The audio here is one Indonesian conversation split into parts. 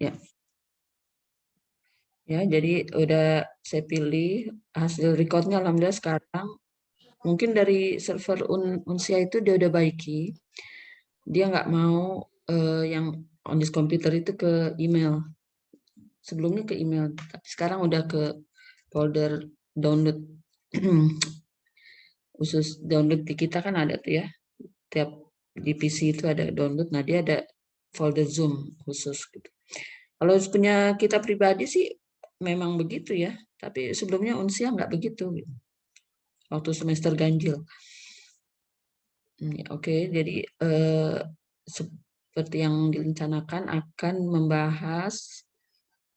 Ya. Ya, jadi udah saya pilih hasil recordnya alhamdulillah sekarang. Mungkin dari server Unsia itu dia udah baiki. Dia nggak mau yang on this computer itu ke email. Sebelumnya ke email, tapi sekarang udah ke folder download. Khusus download di kita kan ada tuh ya. Tiap di PC itu ada download. Nah, dia ada folder Zoom khusus gitu. Kalau punya kita pribadi sih memang begitu ya. Tapi sebelumnya Unsia nggak begitu gitu. Waktu semester ganjil. Oke, jadi seperti yang direncanakan akan membahas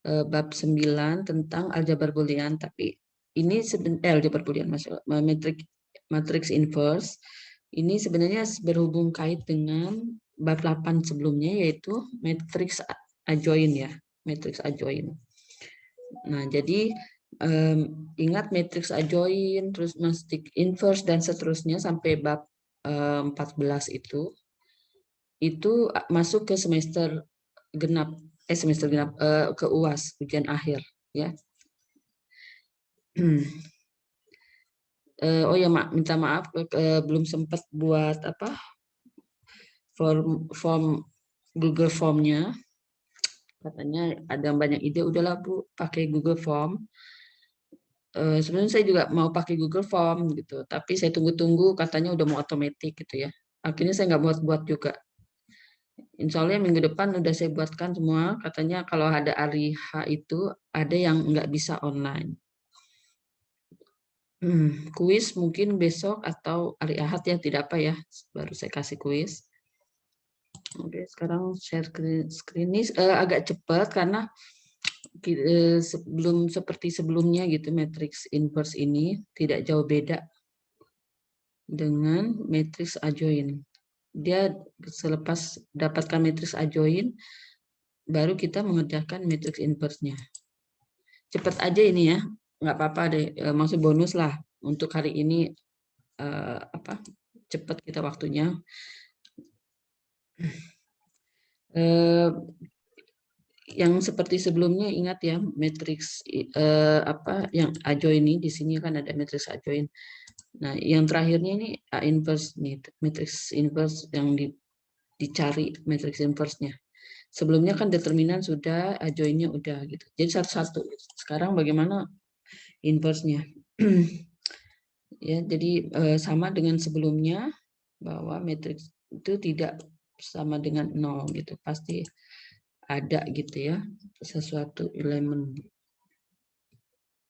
bab 9 tentang aljabar boolean, tapi ini aljabar boolean matrix inverse. Ini sebenarnya berhubung kait dengan bab 8 sebelumnya, yaitu matrix adjoint ya, matrix adjoint. Nah, jadi ingat matrix adjoint, terus matrix inverse dan seterusnya sampai bab 14 itu masuk ke semester genap ke UAS, ujian akhir ya. Oh ya, minta maaf belum sempat buat form Google Form-nya. Katanya ada banyak ide, udahlah Bu pakai Google Form. Sebenarnya saya juga mau pakai Google Form gitu, tapi saya tunggu-tunggu katanya udah mau otomatis gitu ya. Akhirnya saya nggak buat-buat juga. Insya Allah minggu depan udah saya buatkan semua. Katanya kalau ada hari H itu ada yang nggak bisa online. Kuis mungkin besok atau hari Ahad ya, tidak apa ya. Baru saya kasih kuis. Oke, sekarang share screen ini agak cepat karena sebelum seperti sebelumnya gitu, matrix inverse ini tidak jauh beda dengan matrix adjoint. Dia selepas dapatkan matrix adjoint, baru kita mengerjakan matrix inverse-nya. Cepat aja ini ya, nggak apa-apa deh, masih bonus lah untuk hari ini. Cepat kita waktunya. Yang seperti sebelumnya ingat ya, matrix yang adjoint ini di sini kan ada matrix adjoint. Nah, yang terakhirnya ini A inverse nih, matrix inverse yang dicari matrix inverse-nya. Sebelumnya kan determinan sudah, adjoint-nya udah gitu. Jadi satu-satu. Sekarang bagaimana inverse-nya? Ya, jadi sama dengan sebelumnya bahwa matrix itu tidak sama dengan 0 gitu. Pasti ada gitu ya, sesuatu elemen.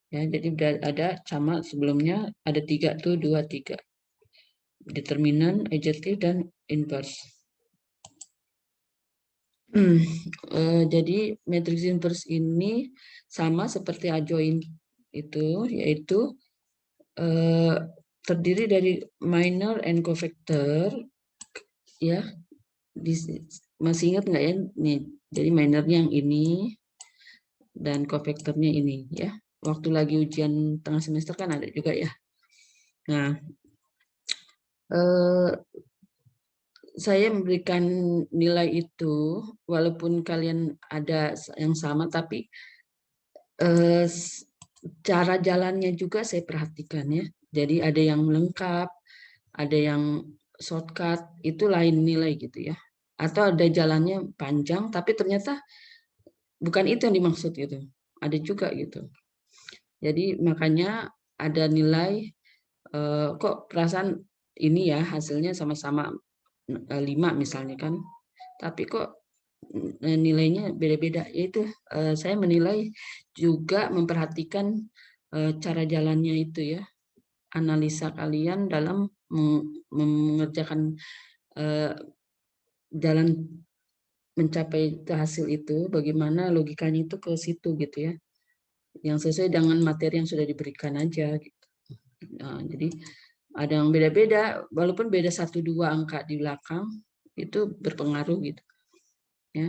Ya, jadi udah ada sama sebelumnya ada 3 tuh, 2, 3. Determinan, adjective, dan inverse. Jadi matrix inverse ini sama seperti adjoint itu, yaitu terdiri dari minor and cofactor ya. Masih ingat nggak ya nih? Jadi minornya yang ini dan cofactornya ini ya. Waktu lagi ujian tengah semester kan ada juga ya. Nah, saya memberikan nilai itu walaupun kalian ada yang sama, tapi cara jalannya juga saya perhatikan ya. Jadi ada yang lengkap, ada yang shortcut, itu lain nilai gitu ya. Atau ada jalannya panjang, tapi ternyata bukan itu yang dimaksud gitu. Ada juga gitu. Jadi makanya ada nilai kok perasaan ini ya hasilnya sama-sama 5 misalnya kan. Tapi kok nilainya beda-beda. Yaitu saya menilai juga memperhatikan cara jalannya itu ya. Analisa kalian dalam mengerjakan jalan mencapai hasil itu, bagaimana logikanya itu ke situ gitu ya. Yang sesuai dengan materi yang sudah diberikan aja gitu. Nah, jadi ada yang beda-beda, walaupun beda 1-2 angka di belakang, itu berpengaruh gitu. Ya.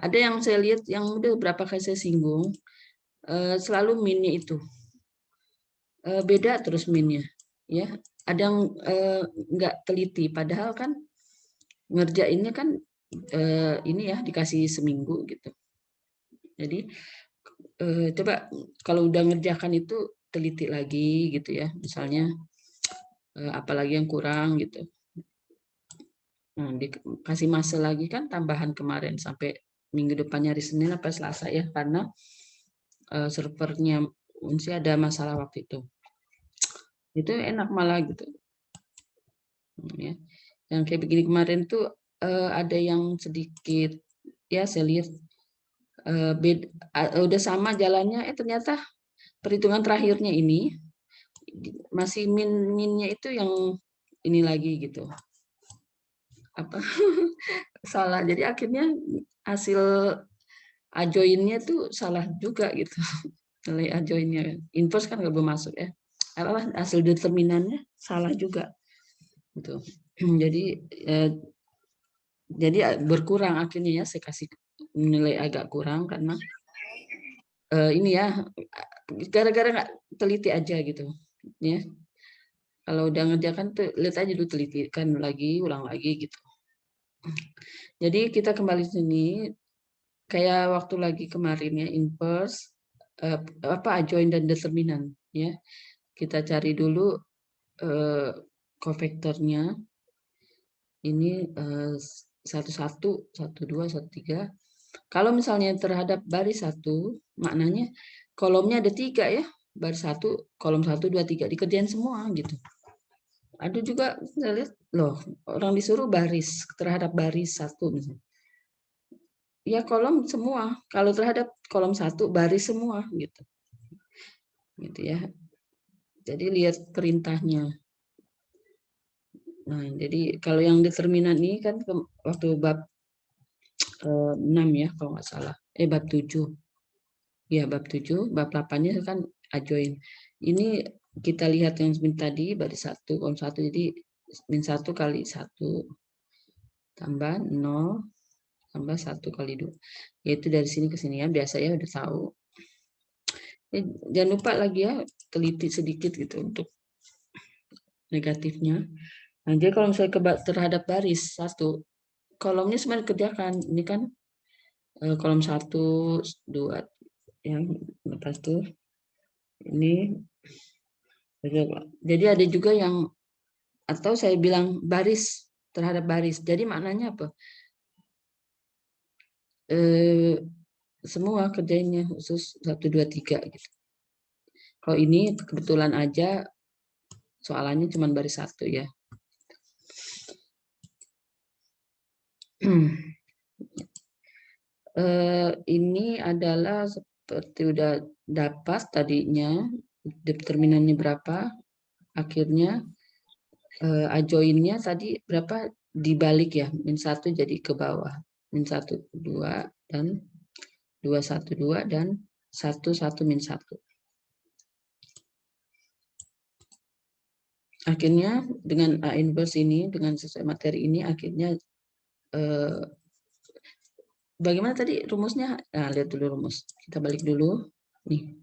Ada yang saya lihat yang udah berapa kali saya singgung, selalu minnya itu beda terus minnya. Ya, ada yang nggak teliti, padahal kan ngerjainnya kan ini ya dikasih seminggu gitu. Jadi coba kalau udah ngerjakan itu teliti lagi gitu ya, misalnya apalagi yang kurang gitu. Nah, dikasih masa lagi kan tambahan kemarin sampai minggu depannya hari Senin apa Selasa ya, karena servernya Unsi ada masalah waktu itu. Itu enak malah gitu. Ya. Yang kayak begini kemarin tuh ada yang sedikit ya saya lihat udah sama jalannya, ternyata perhitungan terakhirnya ini masih minnya itu yang ini lagi gitu apa salah, jadi akhirnya hasil ajoinnya tuh salah juga gitu. Nilai ajoinnya inverse kan nggak boleh masuk ya, apa hasil determinannya salah juga gitu. eh, jadi berkurang akhirnya ya, saya kasih nilai agak kurang karena ini ya gara-gara nggak teliti aja gitu ya. Kalau udah ngerjakan tuh lihat aja dulu, teliti kan lagi, ulang lagi gitu. Jadi kita kembali sini kayak waktu lagi kemarin ya, inverse apa adjoint dan determinan ya. Kita cari dulu kofaktornya ini satu satu, satu dua, satu tiga. Kalau misalnya terhadap baris satu, maknanya kolomnya ada tiga ya, baris satu, kolom satu, dua, tiga dikerjain semua gitu. Ada juga saya lihat loh orang disuruh baris terhadap baris satu misalnya. Ya kolom semua. Kalau terhadap kolom satu baris semua gitu. Gitu ya. Jadi lihat perintahnya. Nah, jadi kalau yang determinan ini kan waktu bab 6 ya kalau nggak salah. Bab 7. Ya, bab 7, bab 8-nya kan adjoin. Ini kita lihat yang tadi baris satu, kolom satu, jadi min 1 kali 1 tambah 0 tambah 1 kali 2. Yaitu dari sini ke sini ya, biasa ya udah tahu. Jangan lupa lagi ya, teliti sedikit gitu untuk negatifnya. Nah, jadi kalau misalnya terhadap baris satu, kolomnya sebenarnya kerjakan. Ini kan kolom 1, 2, yang lepas tuh ini. Jadi ada juga yang, atau saya bilang baris terhadap baris. Jadi maknanya apa? Semua kerjanya khusus 1, 2, 3 gitu. Kalau ini kebetulan aja soalannya cuma baris satu ya. Ini adalah seperti udah dapat tadinya determinannya berapa, akhirnya adjoinnya tadi berapa dibalik ya, min 1 jadi ke bawah, min 1 2 dan 2 1 2 dan 1 1 min 1. Akhirnya dengan A inverse ini, dengan sesuai materi ini, akhirnya bagaimana tadi rumusnya? Nah, lihat dulu rumus. Kita balik dulu. Nih.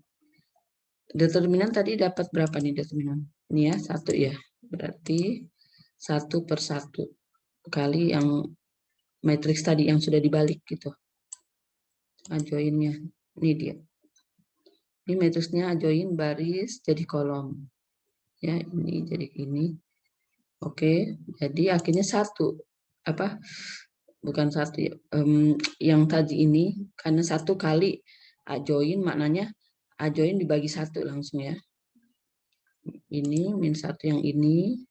Determinan tadi dapat berapa nih determinan? Ini ya, 1 ya. Berarti 1/1 kali yang matriks tadi yang sudah dibalik gitu. Adjoinnya. Ini dia. Ini matriksnya adjoin baris jadi kolom. Ya, ini jadi ini. Oke, jadi akhirnya 1. Apa? Bukan 1 ya. Yang tadi ini karena 1 kali adjoin maknanya adjoin dibagi 1 langsung ya. Ini min 1 yang ini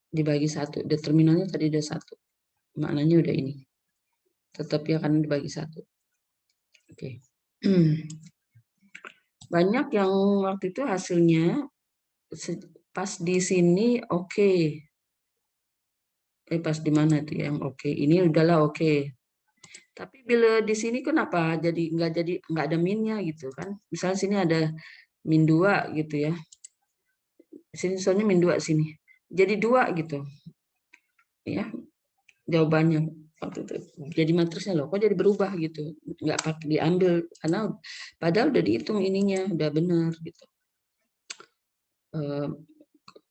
dibagi 1. Determinannya tadi udah 1. Maknanya udah ini. Tetap ya karena dibagi 1. Oke. Banyak yang waktu itu hasilnya pas di sini oke. Pas di mana tuh yang oke? Ini udahlah oke. Tapi bila di sini kenapa jadi nggak ada minnya gitu kan? Misalnya sini ada min 2 gitu ya. Sini soalnya min 2 sini. Jadi 2 gitu. Ya, jawabannya waktu itu. Jadi matriksnya loh kok jadi berubah gitu. Nggak pakai diambil karena padahal udah dihitung ininya, udah benar gitu.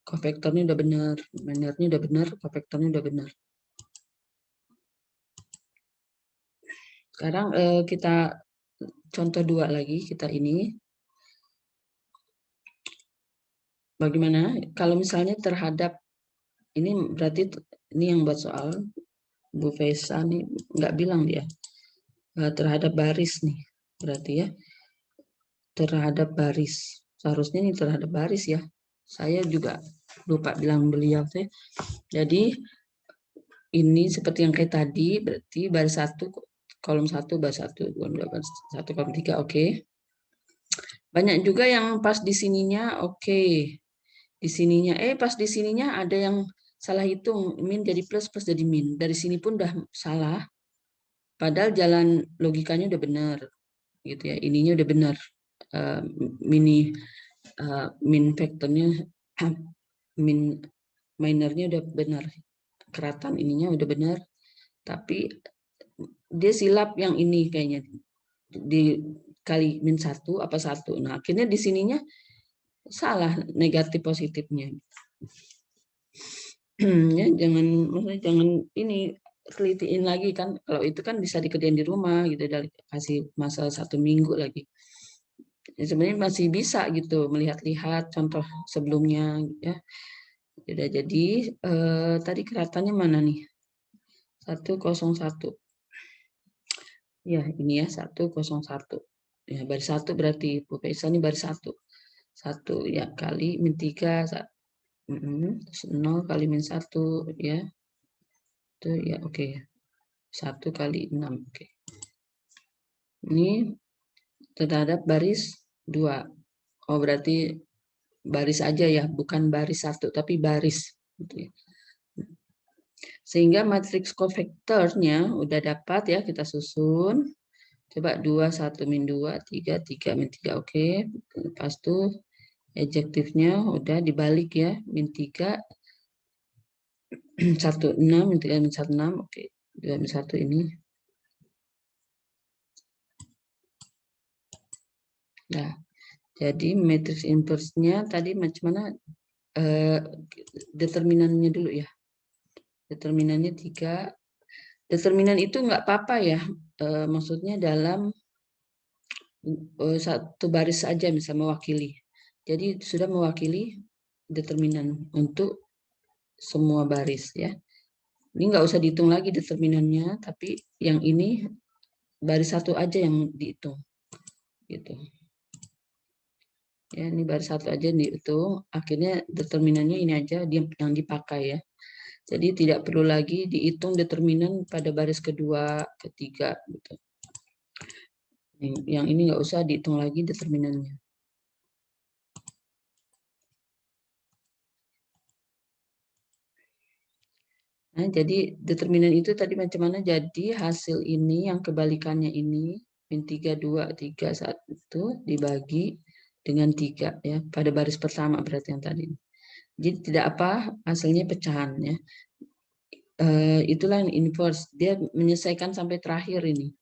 Kofektornya udah benar, linearnya udah benar, kofektornya udah benar. Sekarang kita contoh 2 lagi, kita ini. Bagaimana kalau misalnya terhadap, ini berarti ini yang buat soal Bu Fesa nih, nggak bilang dia. Terhadap baris nih, berarti ya. Terhadap baris. Seharusnya ini terhadap baris ya. Saya juga lupa bilang beliau teh. Jadi ini seperti yang kayak tadi, berarti baris 1, kolom 1, baris 1, baris 1, kolom 3, oke. Banyak juga yang pas di sininya, oke. Di sininya, pas di sininya ada yang salah hitung, min jadi plus, plus jadi min. Dari sini pun udah salah, padahal jalan logikanya udah benar, gitu ya. Ininya udah benar, min vektornya, min minornya udah benar, keratan ininya udah benar, tapi dia silap yang ini kayaknya di kali min 1 apa 1. Nah akhirnya di sininya salah negatif positifnya. Ya jangan ini telitiin lagi kan, kalau itu kan bisa dikerjain di rumah gitu, dari kasih masa 1 minggu lagi. Ya, sebenarnya masih bisa gitu melihat-lihat contoh sebelumnya ya. Jadi tadi keratannya mana nih? 101. Ya ini ya 101. Ya baris 1 berarti Bu Faisal ini baris 1. 1 ya kali min 3, 0 kali min 1 ya. Itu ya oke. 1 kali 6, oke. Ini terhadap baris 2. Oh berarti baris aja ya, bukan baris 1 tapi baris gitu ya. Sehingga matriks kofektornya udah dapat ya, kita susun. Coba 2, 1, min 2, 3, 3, min 3, oke. Pas tuh ejektifnya udah dibalik ya, min 3, 1, 6, min 3, min 1, 6, oke. 2, min 1 ini. Nah, jadi matriks inverse-nya tadi macam mana? Determinannya dulu ya. Determinannya 3. Determinan itu nggak apa-apa ya. Maksudnya dalam satu baris saja misalnya mewakili. Jadi sudah mewakili determinan untuk semua baris ya. Ini nggak usah dihitung lagi determinannya, tapi yang ini baris 1 aja yang dihitung. Gitu. Ya, ini baris 1 aja yang dihitung. Akhirnya determinannya ini aja yang dipakai ya. Jadi tidak perlu lagi dihitung determinan pada baris kedua, ketiga gitu. Yang ini nggak usah dihitung lagi determinannya. Nah, jadi determinan itu tadi macam mana? Jadi hasil ini yang kebalikannya ini min 3, 2, 3, 1 dibagi dengan 3 ya. Pada baris pertama berarti yang tadi. Jadi tidak apa, hasilnya pecahan ya. Itulah yang inverse. Dia menyelesaikan sampai terakhir ini.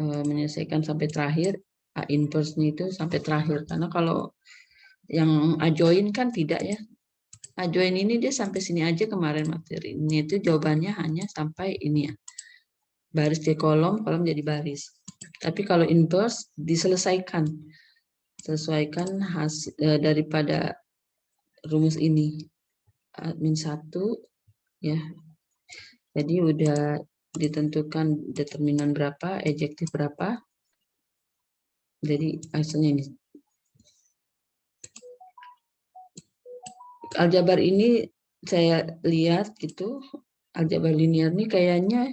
Menyelesaikan sampai terakhir, inverse-nya itu sampai terakhir. Karena kalau yang adjoin kan tidak ya. Adjoin ini dia sampai sini aja kemarin materi. Ini itu jawabannya hanya sampai ini ya. Baris di kolom, kolom jadi baris. Tapi kalau inverse diselesaikan. Sesuaikan hasil daripada rumus ini. Min 1 ya. Jadi udah ditentukan determinan berapa, ejektif berapa. Jadi hasilnya ini. Aljabar ini saya lihat gitu, aljabar linear ini kayaknya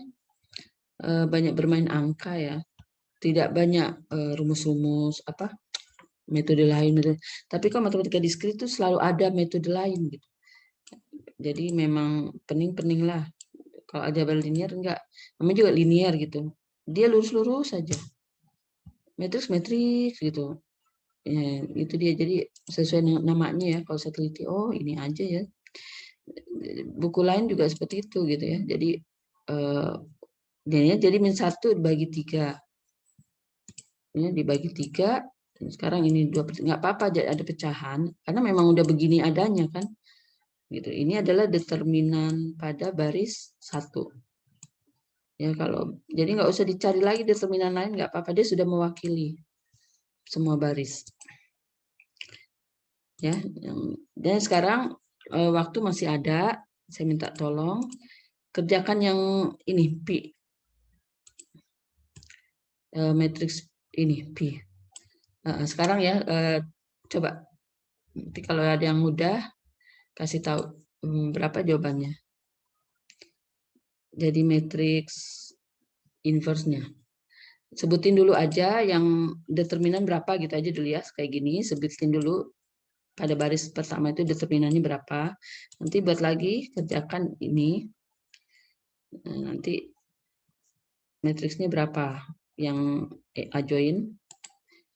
banyak bermain angka ya. Tidak banyak rumus-rumus apa metode lain. Tapi kalau matematika diskrit itu selalu ada metode lain gitu. Jadi memang pening-pening lah. Kalau aljabar linear enggak, namanya juga linear gitu. Dia lurus-lurus saja. Matriks gitu. Ya, itu dia, jadi sesuai namanya ya. Kalau saya teliti, oh ini aja ya. Buku lain juga seperti itu gitu ya. Jadi jadi min 1 dibagi 3. Ini dibagi 3. Sekarang ini 2, nggak apa-apa ada pecahan karena memang udah begini adanya kan. Gitu. Ini adalah determinan pada baris 1. Ya kalau jadi nggak usah dicari lagi determinan lain, nggak apa-apa, dia sudah mewakili semua baris. Ya, dan sekarang waktu masih ada, saya minta tolong kerjakan yang ini P, matriks ini P. Sekarang ya, coba nanti kalau ada yang mudah kasih tahu berapa jawabannya. Jadi matriks inverse-nya. Sebutin dulu aja yang determinan berapa gitu aja dulu ya, kayak gini, sebutin dulu pada baris pertama itu determinannya berapa. Nanti buat lagi kerjakan ini, nanti matriksnya berapa yang adjoin.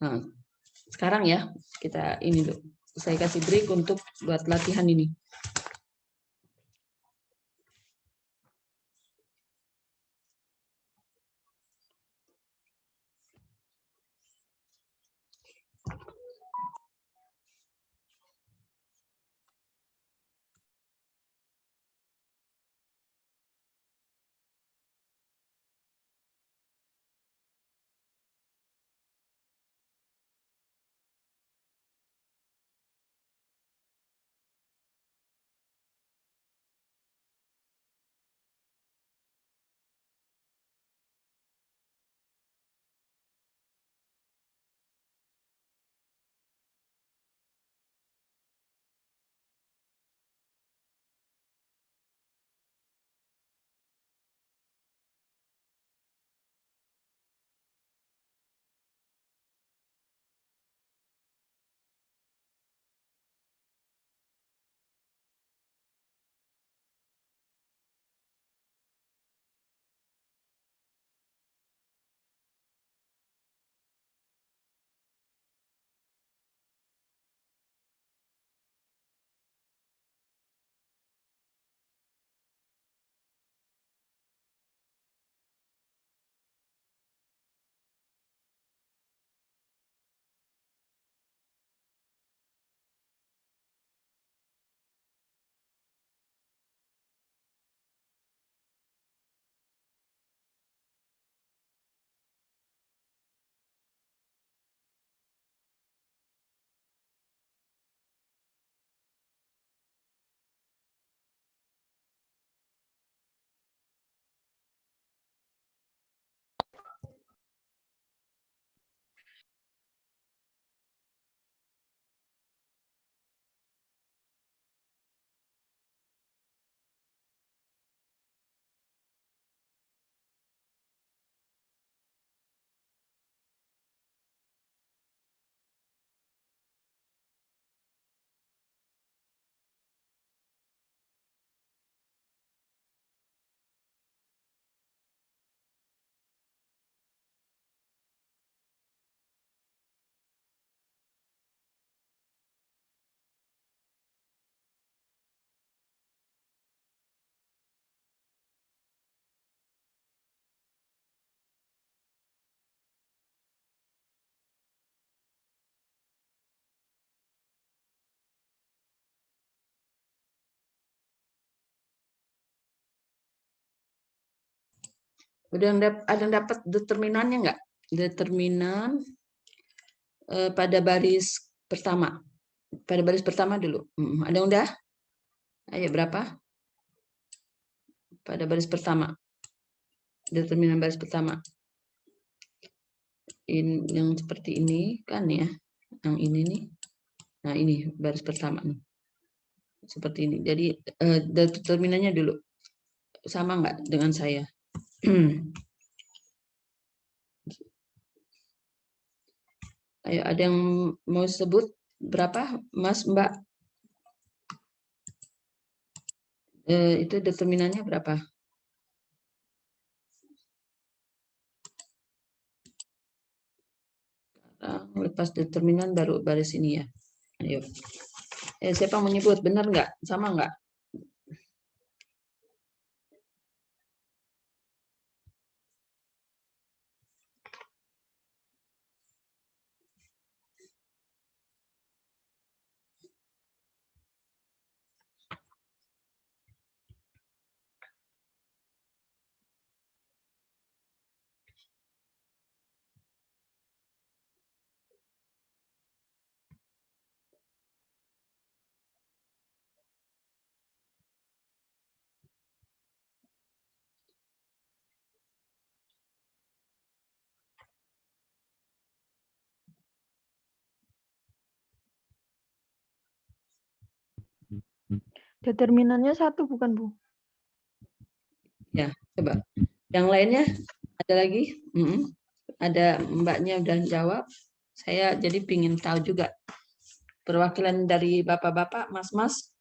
Nah, sekarang ya kita ini dulu. Saya kasih break untuk buat latihan ini. Udah ada yang dapat determinannya nggak? Determinan pada baris pertama. Pada baris pertama dulu. Ada yang udah? Ayo berapa? Pada baris pertama. Determinan baris pertama. Yang seperti ini kan ya. Yang ini nih. Nah ini baris pertama nih. Seperti ini. Jadi determinannya dulu. Sama nggak dengan saya? Ayo ada yang mau sebut berapa Mas Mbak? Itu determinannya berapa? Lepas determinan baru baris ini ya. Ayo. Siapa mau nyebut? Benar nggak? Sama nggak? Determinannya 1 bukan, Bu? Ya, coba. Yang lainnya ada lagi? Ada Mbaknya udah jawab. Saya jadi pingin tahu juga. Perwakilan dari bapak-bapak, mas-mas,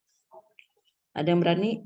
ada yang berani?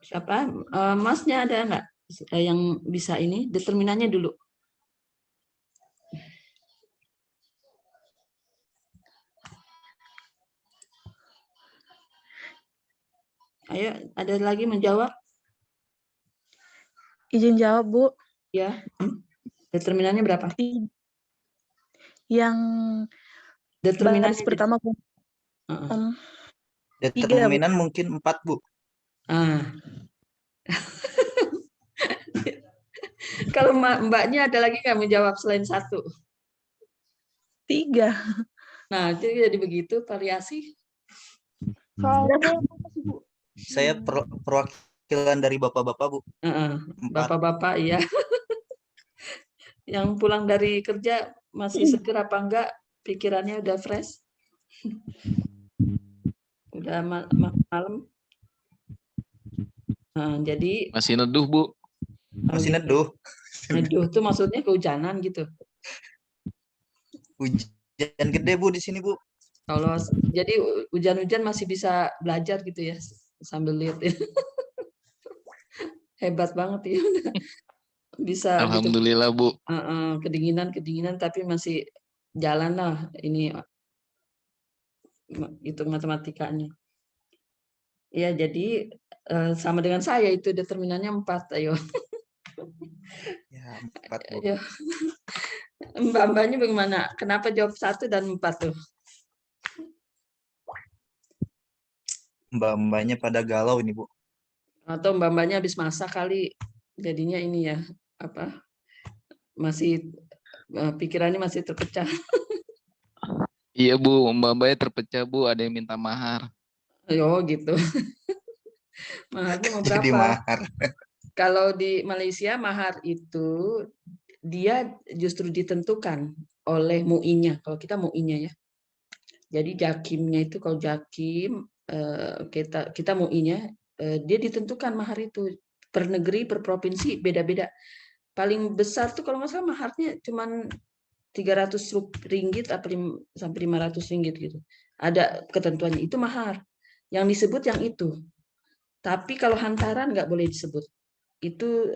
Siapa? Masnya ada nggak yang bisa ini? Determinannya dulu. Ayo, ada lagi menjawab? Izin jawab, Bu. Ya. Determinannya berapa? Yang Determinannya baris pertama, Bu. Determinan mungkin 4, Bu. Kalau mbaknya ada lagi nggak menjawab selain 1? 3. Nah, itu jadi begitu variasi. Soalnya Saya perwakilan dari bapak-bapak, Bu. Bapak-bapak, iya. Yang pulang dari kerja masih seger apa enggak? Pikirannya udah fresh? Udah malam? Nah, jadi masih neduh, Bu. Masih neduh. Neduh tuh maksudnya kehujanan gitu. Hujan gede, Bu, di sini, Bu. Kalau jadi hujan-hujan masih bisa belajar gitu ya sambil lihat. Hebat banget ya. Bisa Alhamdulillah, gitu. Bu. Kedinginan tapi masih jalan lah ini hitung matematikanya. Ya, jadi sama dengan saya itu determinannya 4, ayo. Ya, 4, Bu. Ayo. Mbak-mbaknya bagaimana? Kenapa jawab 1 dan 4 tuh? Mbak-mbaknya pada galau ini, Bu. Atau mbak-mbaknya habis masak kali, jadinya ini ya, apa? Masih pikirannya masih terpecah. Iya, Bu, mbak-mbaknya terpecah, Bu. Ada yang minta mahar. Oh, gitu. Maharnya mau berapa? Jadi mahar. Kalau di Malaysia mahar itu dia justru ditentukan oleh MUI-nya. Kalau kita MUI-nya ya. Jadi jakimnya itu kalau jakim kita MUI-nya dia ditentukan mahar itu per negeri per provinsi beda-beda. Paling besar tuh kalau nggak salah maharnya cuman 300 ringgit sampai 500 ringgit gitu. Ada ketentuannya itu mahar. Yang disebut yang itu. Tapi kalau hantaran nggak boleh disebut. Itu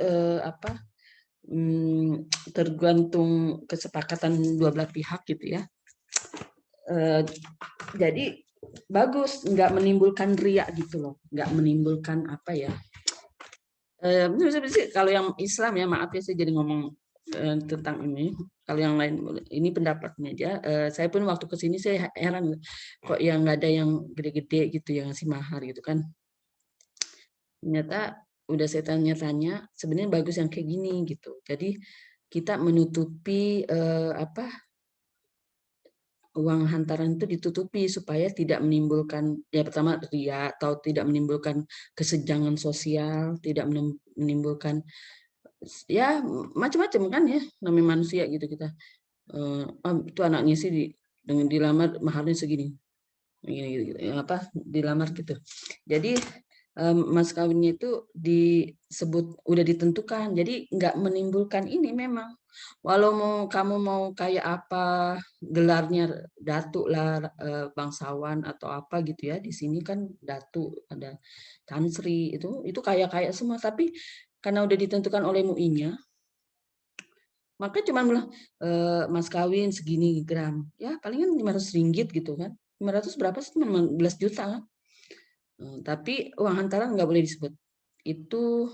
tergantung kesepakatan dua belah pihak gitu ya. Jadi bagus, nggak menimbulkan riak gitu loh, nggak menimbulkan apa ya. Kalau yang Islam ya, maaf ya saya jadi ngomong tentang ini. Kalau yang lain ini pendapatnya aja. Saya pun waktu kesini saya heran kok yang nggak ada yang gede-gede gitu yang ngasih mahar gitu kan. Ternyata udah saya tanya-tanya sebenarnya bagus yang kayak gini gitu. Jadi kita menutupi uang hantaran itu ditutupi supaya tidak menimbulkan ya pertama ria atau tidak menimbulkan kesenjangan sosial, tidak menimbulkan ya macam-macam kan ya namanya manusia gitu kita. Itu anaknya sih dengan dilamar maharnya segini. Gitu, apa dilamar gitu. Jadi mas kawinnya itu disebut udah ditentukan, jadi nggak menimbulkan ini memang. Walau kamu mau kayak apa gelarnya datu lah bangsawan atau apa gitu ya di sini kan datu ada Tan Sri itu kayak semua tapi karena udah ditentukan oleh MUI-nya, maka cuma bilang mas kawin segini gram, ya palingan 500 ringgit gitu kan, 500 berapa sih, 15 juta kan. Tapi uang hantaran nggak boleh disebut, itu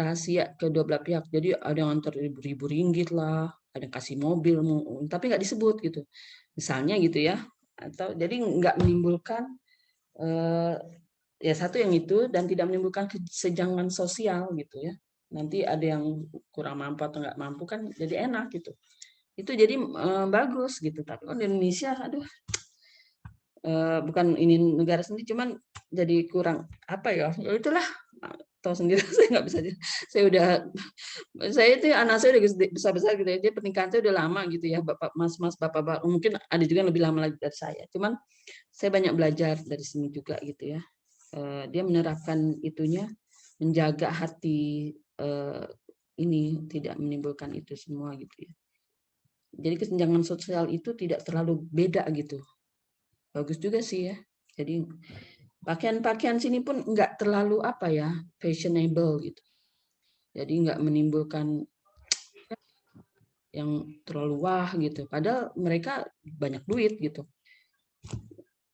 rahasia kedua belah pihak. Jadi ada yang antar ribu ringgit lah, ada yang kasih mobil, tapi nggak disebut gitu, misalnya gitu ya. Atau jadi nggak menimbulkan ya satu yang itu, dan tidak menimbulkan kesenjangan sosial gitu ya. Nanti ada yang kurang mampu atau nggak mampu kan jadi enak gitu. Itu jadi bagus gitu. Tapi kalau di Indonesia, aduh, bukan ini negara sendiri, cuman jadi kurang apa ya? Ya itulah, tahu sendiri. Saya nggak bisa. Saya itu anak saya udah besar-besar gitu ya. Dia pernikahan saya udah lama gitu ya, bapak, mas, bapak, mungkin ada juga yang lebih lama lagi dari saya. Cuman saya banyak belajar dari sini juga gitu ya. Dia menerapkan itunya, menjaga hati ini tidak menimbulkan itu semua gitu ya. Jadi kesenjangan sosial itu tidak terlalu beda gitu. Bagus juga sih ya. Jadi pakaian-pakaian sini pun nggak terlalu apa ya, fashionable gitu. Jadi nggak menimbulkan yang terlalu wah gitu. Padahal mereka banyak duit gitu.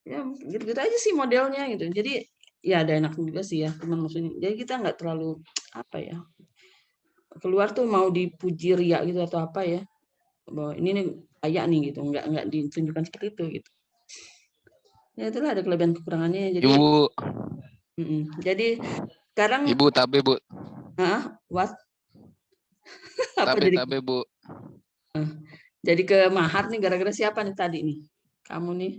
Ya gitu-gitu aja sih modelnya gitu. Jadi ya ada enak juga sih ya. Cuman maksudnya, jadi kita nggak terlalu apa ya, keluar tuh mau dipuji ria gitu atau apa ya, bahwa ini nih kayak nih gitu, nggak ditunjukkan seperti itu gitu. Ya itulah ada kelebihan kekurangannya. Jadi Ibu, jadi sekarang ibu tabe bu, what apa jadi tabe bu. jadi ke Mahat nih gara-gara siapa nih tadi nih? Kamu nih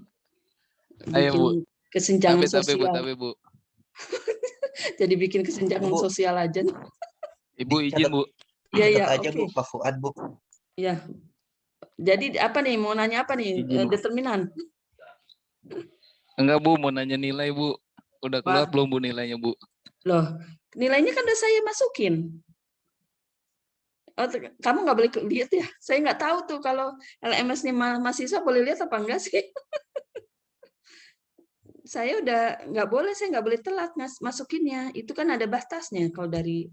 Ayo bu, bikin kesenjangan tabe sosial. bu. Jadi bikin kesenjangan Bu. sosial aja nih. Ibu izin bu. Iya ya, Catat aja oke. Bu, Pak Fuad Bu. Iya. Jadi apa nih, mau nanya apa nih? Izin, Bu. Determinan. Enggak bu, mau nanya nilai bu. Udah keluar Pak. belum bu nilainya bu? Loh, nilainya kan udah saya masukin. Oh, kamu nggak boleh lihat ya? Saya nggak tahu tuh kalau LMS nih mahasiswa boleh lihat apa enggak sih? Saya udah nggak boleh, saya nggak boleh telat masukinnya. Itu kan ada batasnya kalau dari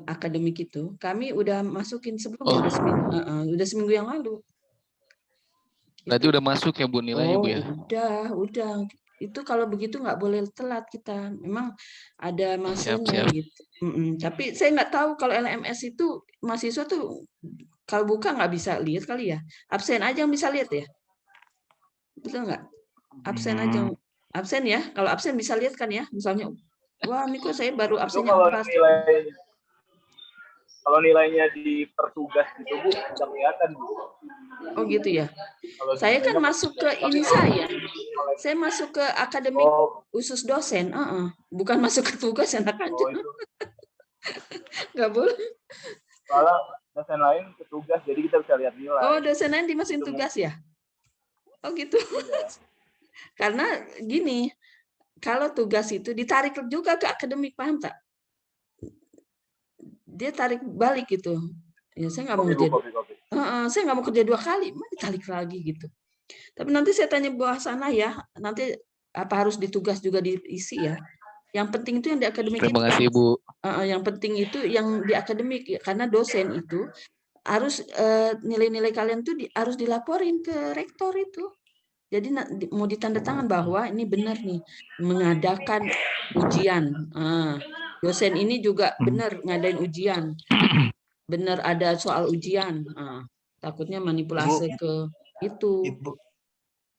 akademik itu. Kami udah masukin sebelumnya, udah seminggu yang lalu. Berarti udah masuk ya bu nilainya bu ya? Udah. Itu kalau begitu nggak boleh telat kita. Memang ada masanya Siap. gitu. Tapi saya nggak tahu kalau LMS itu mahasiswa tuh kalau buka nggak bisa lihat kali ya. Absen aja yang bisa lihat ya. Betul nggak? Absen aja. Absen ya. Kalau absen bisa lihat kan ya. Misalnya, wah ini kok saya baru absennya 4. Kalau nilainya di pertugas gitu Bu, bisa kelihatan Bu. Oh gitu ya. Kalau Saya kan masuk ke ini saya masuk ke akademik khusus dosen, bukan masuk ke tugas enak aja. Nggak boleh. Kalau dosen lain ke tugas, jadi kita bisa lihat nilai. Oh, dosen lain dimasukin tugas ya? Oh gitu. Iya. Karena gini, kalau tugas itu ditarik juga ke akademik, paham tak? Dia tarik balik gitu. Ya saya nggak mau saya nggak mau kerja 2 kali, mau ditarik lagi gitu. Tapi nanti saya tanya bawah sana ya, nanti apa harus ditugas juga diisi ya. Yang penting itu yang di akademik. Terima kasih Bu. Yang penting itu yang di akademik, karena dosen itu harus nilai-nilai kalian tuh harus dilaporin ke rektor itu. Jadi mau ditandatangan bahwa ini benar nih mengadakan ujian. Dosen ini juga benar ngadain ujian. Benar ada soal ujian. Takutnya manipulasi Ibu, ke itu. Ibu,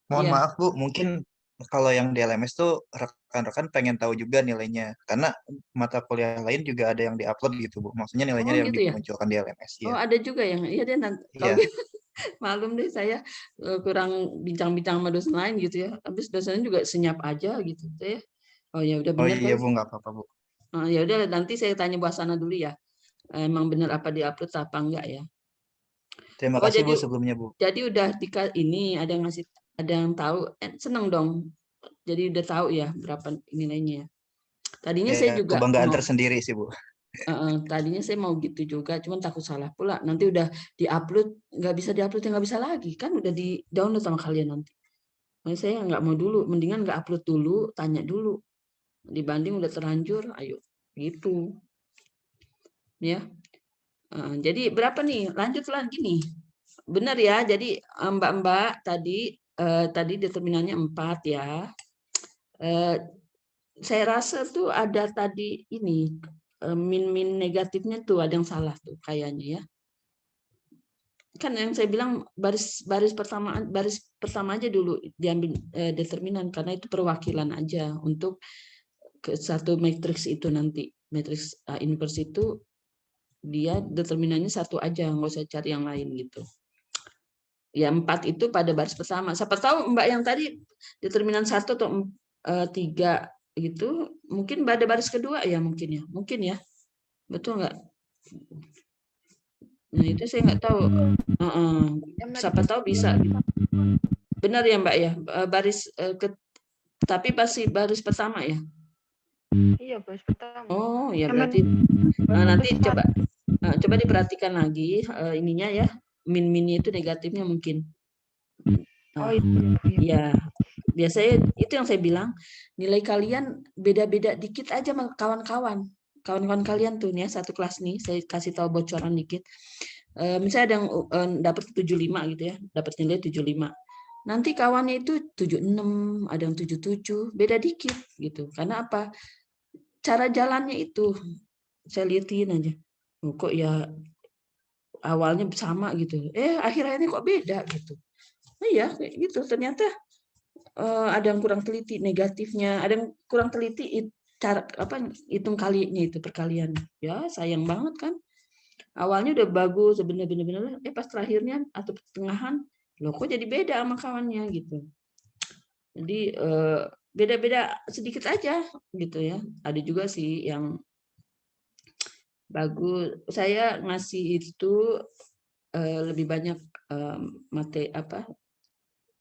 mohon Ya. maaf Bu, mungkin kalau yang di LMS tuh rekan-rekan pengen tahu juga nilainya, karena mata kuliah lain juga ada yang diupload gitu Bu. Maksudnya nilainya yang gitu ya? dimunculkan di LMS ya. Oh ada juga yang, iya deh nanti. Kalau gitu, malum deh saya kurang bincang-bincang sama dosen lain gitu ya. Habis dosennya juga senyap aja gitu ya. Oh ya udah benar. Oh iya Bu, nggak apa-apa Bu. Ya udah nanti saya tanya bawah sana dulu ya. Emang benar apa diupload apa enggak ya? Terima kasih Bu sebelumnya Bu. Jadi udah ini ada yang tahu, seneng dong. Jadi udah tahu ya berapa nilainya. Tadinya saya juga kebanggaan tersendiri sih Bu. Tadinya saya mau gitu juga, cuman takut salah pula. Nanti udah diupload, nggak bisa diupload, ya nggak bisa lagi kan, udah di download sama kalian nanti. Nah, saya nggak mau dulu, mendingan nggak upload dulu, tanya dulu. Dibanding udah terlanjur, ayo gitu. Ya. Jadi berapa nih? Lanjut lagi nih. Benar ya. Jadi Mbak-mbak tadi determinannya 4 ya. Saya rasa tuh ada tadi ini min negatifnya tuh ada yang salah tuh kayaknya ya. Kan yang saya bilang baris pertama aja dulu diambil determinan karena itu perwakilan aja untuk ke satu matriks itu nanti. Matriks inverse itu dia determinannya 1 aja, nggak usah cari yang lain gitu. Ya 4 itu pada baris pertama. Siapa tahu Mbak yang tadi determinan 1 atau 3 gitu, mungkin pada baris kedua ya mungkin ya. Betul nggak? Nah itu saya nggak tahu. Siapa tahu bisa. Benar ya Mbak ya, tapi pasti baris pertama ya. Iya, baris pertama. Oh ya berarti. Nanti coba diperhatikan lagi ininya ya, min-minnya itu negatifnya mungkin. Oh iya. Ya, biasanya itu yang saya bilang, nilai kalian beda-beda dikit aja sama kawan-kawan. Kawan-kawan kalian tuh nih, satu kelas nih, saya kasih tahu bocoran dikit. Misalnya ada yang dapat 75 gitu ya, dapat nilai 75. Nanti kawannya itu 76, ada yang 77, beda dikit gitu. Karena apa? Cara jalannya itu, saya liatin aja. Kok ya awalnya sama gitu. Akhir-akhirnya kok beda gitu. Iya, kayak gitu. Ternyata ada yang kurang teliti negatifnya, ada yang kurang teliti cara hitung kalinya itu perkalian. Ya sayang banget kan. Awalnya udah bagus bener-bener, pas terakhirnya atau pertengahan, loh kok jadi beda sama kawannya gitu. Jadi beda-beda sedikit aja gitu ya. Ada juga sih yang bagus. Saya ngasih itu lebih banyak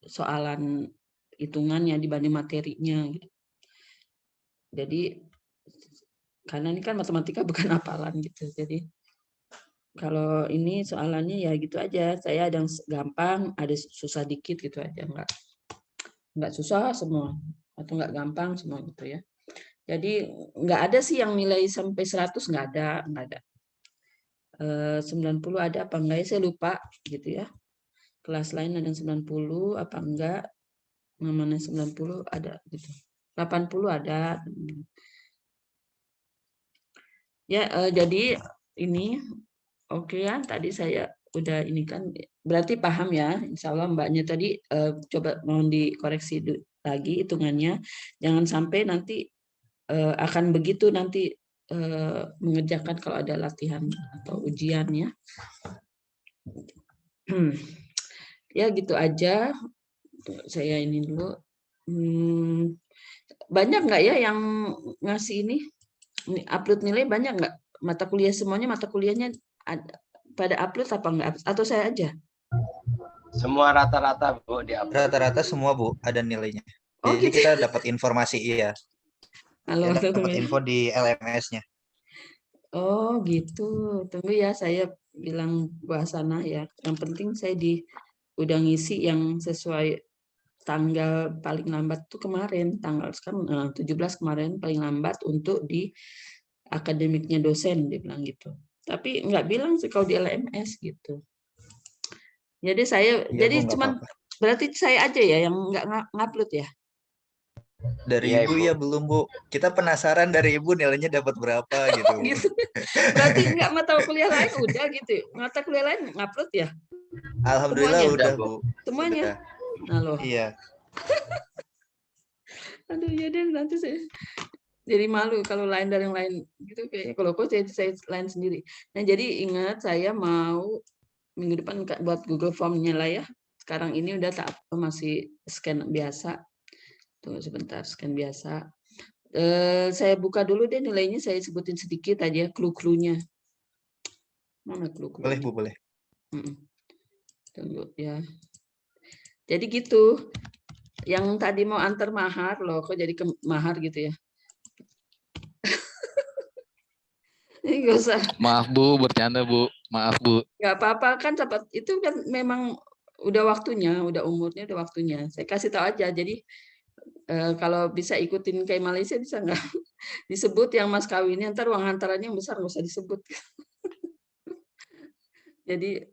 soalan hitungannya dibanding materinya gitu. Jadi karena ini kan matematika bukan hafalan gitu. Jadi kalau ini soalannya ya gitu aja. Saya ada yang gampang, ada susah dikit gitu aja. Enggak susah semua atau enggak gampang semua gitu ya. Jadi enggak ada sih yang nilai sampai 100, enggak ada. 90 ada apa enggak ya, saya lupa gitu ya. Kelas lain ada yang 90 apa enggak, mana 90 ada gitu. 80 ada. Ya, jadi ini oke ya, tadi saya udah ini kan berarti paham ya, insya Allah Mbaknya tadi coba mohon dikoreksi lagi hitungannya, jangan sampai nanti akan begitu nanti mengerjakan kalau ada latihan atau ujian ya. Ya gitu aja, saya ini dulu. Banyak nggak ya yang ngasih ini upload nilai, banyak nggak mata kuliah semuanya, mata kuliahnya pada upload apa enggak, atau saya aja? Semua rata-rata Bu di upload. Rata-rata semua Bu ada nilainya. Oh, Jadi gitu. kita dapat informasi iya. Halo, Dapat info di LMS-nya. Oh gitu, tunggu ya saya bilang bahasana ya. Yang penting saya udah ngisi yang sesuai tanggal paling lambat tuh kemarin, tanggal sekarang 17 kemarin paling lambat untuk di akademiknya dosen, dia bilang gitu. Tapi nggak bilang sih kalau di LMS gitu. Jadi saya Iya, jadi Bu, cuman apa-apa. berarti saya aja ya yang nggak ngupload ya. Dari Iya, Ibu Ibu. ya belum Bu. Kita penasaran dari Ibu nilainya dapat berapa gitu. Bu. Gitu. Berarti nggak mata kuliah lain udah gitu. Mata kuliah lain ngupload ya? Alhamdulillah Semuanya? udah Bu. Semuanya. Sudah. Nah loh. Iya. Aduh ya deh nanti saya jadi malu kalau lain dari yang lain gitu kayaknya. Kalau kok saya lain sendiri. Nah jadi ingat saya mau minggu depan buat Google Form-nya lah ya. Sekarang ini udah masih scan biasa. Tunggu sebentar, scan biasa. Saya buka dulu deh nilainya, saya sebutin sedikit aja clue-cluenya. Mana clue-cluenya? Boleh Bu, boleh. Tunggu ya. Jadi gitu. Yang tadi mau antar mahar loh, kok jadi ke mahar gitu ya? Ini nggak usah. Maaf Bu, bercanda Bu. Maaf Bu. Nggak apa-apa kan, itu kan memang udah waktunya, udah umurnya, udah waktunya. Saya kasih tahu aja. Jadi Kalau bisa ikutin kayak Malaysia bisa nggak disebut yang mas kawinnya, ntar uang hantarannya yang besar nggak usah disebut. Jadi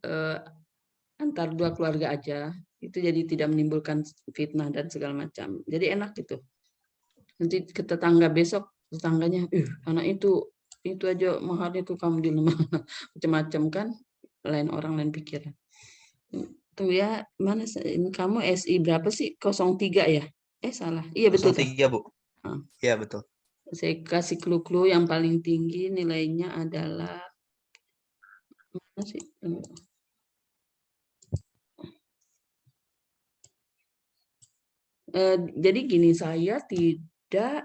antar dua keluarga aja, itu jadi tidak menimbulkan fitnah dan segala macam. Jadi enak gitu. Nanti ke tetangga besok, tetangganya, anak itu aja mahalnya tuh kamu di rumah. Macam-macam kan, lain orang lain pikiran. Tuh ya, mana ini kamu SI berapa sih? 03 ya? Salah. Iya betul. 03 Bu. Iya betul. Saya kasih clue-clue yang paling tinggi nilainya adalah mana sih? Jadi gini, saya tidak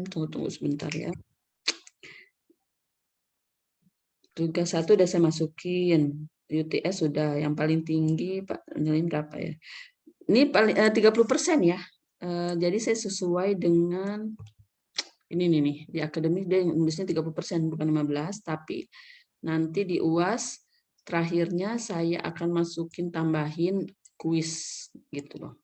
tunggu sebentar ya. Tugas 1 udah saya masukin, UTS sudah, yang paling tinggi Pak nilainya berapa ya? Ini paling 30% ya. Jadi saya sesuai dengan ini nih di akademik dia nulisnya 30% bukan 15, tapi nanti di UAS terakhirnya saya akan masukin tambahin kuis gitu loh.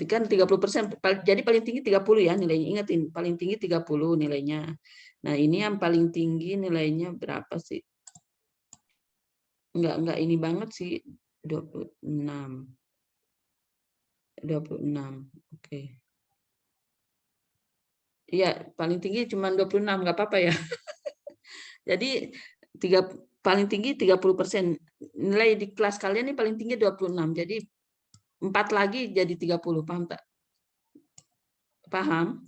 Kan 30%, jadi paling tinggi 30 ya nilainya. Ingatin, paling tinggi 30 nilainya. Nah, ini yang paling tinggi nilainya berapa sih? Enggak ini banget sih, 26. 26. Oke. Iya, paling tinggi cuma 26, nggak apa-apa ya. Jadi paling tinggi 30%. Nilai di kelas kalian ini paling tinggi 26. Jadi 4 lagi jadi 30, paham tak? Paham?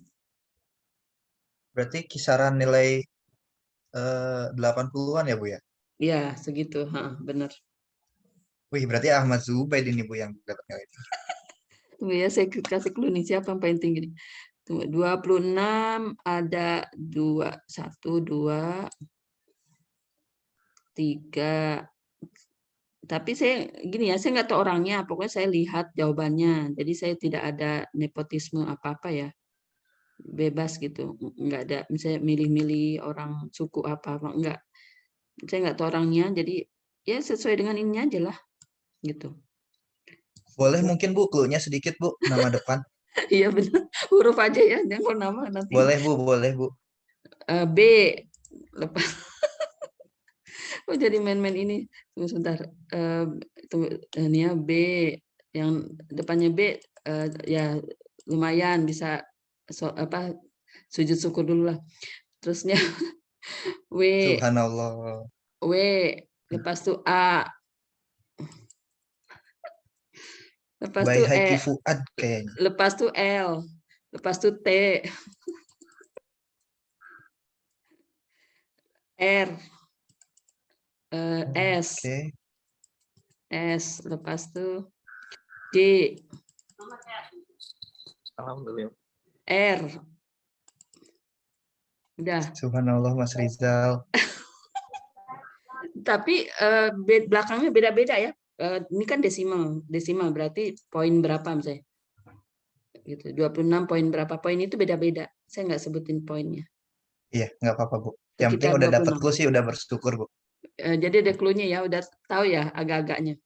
Berarti kisaran nilai 80-an ya Bu ya? Iya, segitu, benar. Wih, berarti Ahmad Zubaid ini Bu yang dapat nilai itu. Tunggu ya, saya kasih clue nih, siapa yang paling tinggi? Tunggu, 26 ada 2, 1, 2, 3. Tapi saya gini ya, saya nggak tahu orangnya, pokoknya saya lihat jawabannya. Jadi saya tidak ada nepotisme apa-apa ya. Bebas gitu, nggak ada misalnya milih-milih orang suku apa-apa, enggak. Saya nggak tahu orangnya, jadi ya sesuai dengan ini aja lah, gitu. Boleh mungkin Bu, clue-nya sedikit Bu, nama depan. Iya benar, huruf aja ya, jangan nama nanti. Boleh Bu. B, lepas. Oh jadi main-main ini. Tunggu sebentar. Tunggu, ini ya B, yang depannya B, ya lumayan bisa sujud syukur dulu lah. Terusnya W, Subhanallah. W, lepas tuh A, lepas By tuh Haiki Fuad kayaknya. lepas tuh L, lepas tuh T, R, S, Oke. S, lepas tuh D, Alhamdulillah. R. Udah. Subhanallah Mas Rizal. Tapi belakangnya beda-beda ya. Ini kan desimal berarti poin berapa misalnya. Gitu. 26 poin berapa poin itu beda-beda. Saya nggak sebutin poinnya. Iya, nggak apa-apa Bu. Yang Sekitar penting udah dapat 26. clue sih udah bersyukur Bu. Jadi ada clue-nya ya, udah tahu ya agak-agaknya.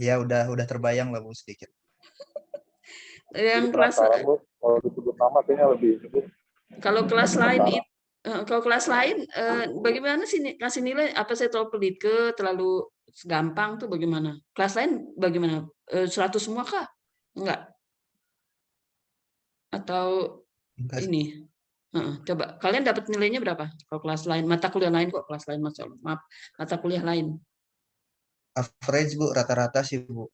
Ya udah terbayang lah Bu sedikit. Yang kelas Bu, kalau disebut nama kayaknya lebih kalau kelas lain kalau kelas lain bagaimana sih kasih nilai, apa saya terlalu pelit terlalu gampang tuh bagaimana? Kelas lain bagaimana? 100 semua kah? Enggak. Atau Enggak, ini? Coba kalian dapat nilainya berapa? Kalau kelas lain, mata kuliah lain kok, kelas lain maaf, mata kuliah lain. average Bu, rata-rata sih Bu.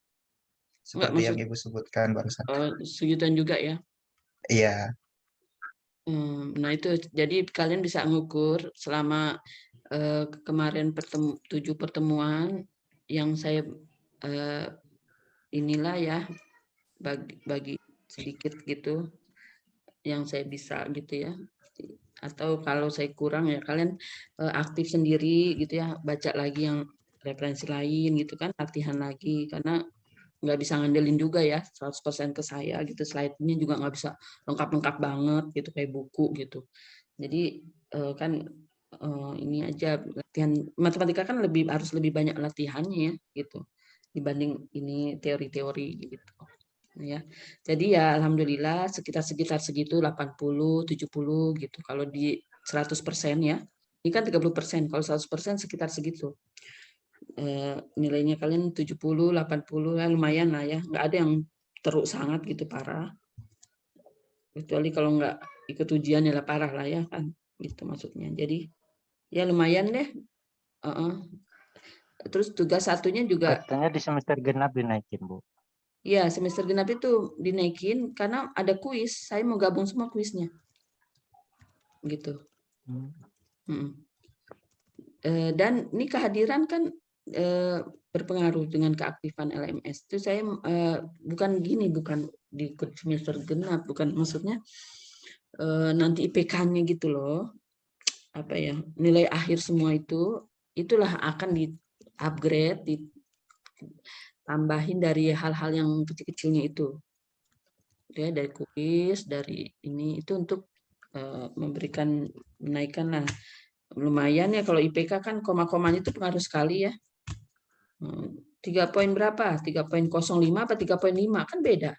Enggak Seperti yang Ibu sebutkan barusan. segituan juga ya. Iya. Nah itu jadi kalian bisa ngukur selama kemarin 7 pertemuan yang saya inilah ya bagi sedikit gitu yang saya bisa gitu ya. Atau kalau saya kurang ya kalian aktif sendiri gitu ya, baca lagi yang referensi lain gitu kan, latihan lagi, karena nggak bisa ngandelin juga ya 100% ke saya gitu, slide-nya juga nggak bisa lengkap-lengkap banget gitu kayak buku gitu. Jadi kan ini aja latihan matematika kan harus lebih banyak latihannya ya gitu. dibanding ini teori-teori gitu. Ya. Jadi ya alhamdulillah sekitar segitu 80 70 gitu. Kalau di 100% ya. Ini kan 30%, kalau 100% sekitar segitu. Nilainya kalian 70 80 ya lumayan lah ya. Nggak ada yang teruk sangat gitu parah. Kecuali kalau nggak ikut ujian ya lah parah lah ya kan. Gitu maksudnya. Jadi ya lumayan deh. Terus tugas satunya juga Katanya di semester genap dinaikin, Bu. ya semester genap itu dinaikin karena ada kuis. Saya mau gabung semua kuisnya. Gitu. Dan ini kehadiran kan berpengaruh dengan keaktifan LMS. Itu saya bukan di semester genap, bukan maksudnya nanti IPK-nya gitu loh. Apa ya, nilai akhir semua itulah akan di-upgrade, ditambahin dari hal-hal yang kecil-kecilnya itu. Ya, dari kuis, dari ini itu untuk menaikkan lah. Lumayan ya kalau IPK kan koma-komanya itu pengaruh sekali ya. 3 poin berapa? 3,05 apa 3,5 kan beda.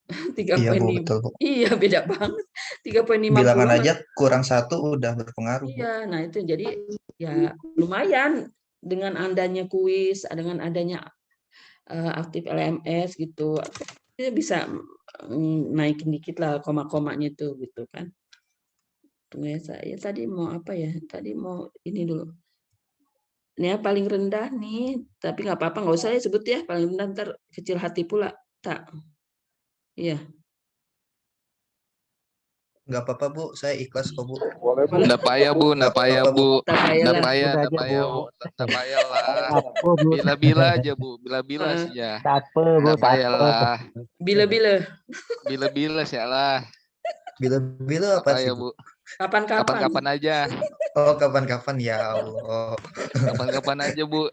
3,5. Iya Bu, betul Bu. Iya beda banget. 3,50. Bilangan aja kurang 1 udah berpengaruh Bu. Iya, nah itu jadi ya lumayan dengan adanya kuis, dengan adanya aktif LMS gitu. Itu bisa naikin dikit lah koma-komanya itu gitu kan. Tunggu ya saya tadi mau apa ya? Tadi mau ini dulu. Ini ya paling rendah nih, tapi nggak apa-apa, nggak usah ya sebut ya paling rendah ntar kecil hati pula tak. Iya. Nggak apa-apa Bu, saya ikhlas kok Bu. Boleh Bu. Nggak payah Bu, nggak payah Bu, Tak payah nggak lah. payah, Udah nggak aja, payah Bu. Bu, nggak payah lah. Bu, Bila-bila aja Bu, bila-bila saja. tak apa, Bu, Nggak tak payah apa. lah, Bila-bila, bila-bila sih lah. Bila-bila Nggak apa sih payah Bu? Bu, kapan-kapan. kapan-kapan aja, Oh kapan-kapan ya Allah. kapan-kapan aja Bu.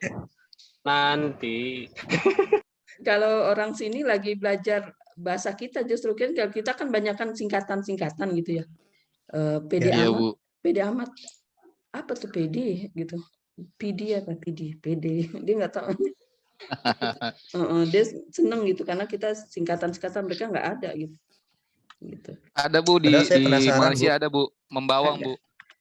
Nanti. Kalau orang sini lagi belajar bahasa kita justru kan kalau kita kan banyakkan singkatan-singkatan gitu ya. PD Iya amat, Bu. PD amat. Apa tuh PD gitu? PD apa PD? PD. Dia nggak tahu. Dia seneng gitu karena kita singkatan-singkatan mereka nggak ada gitu. Gitu. Ada Bu Padahal saya di penasaran, Malaysia Bu. ada Bu, membawang Ada. Bu.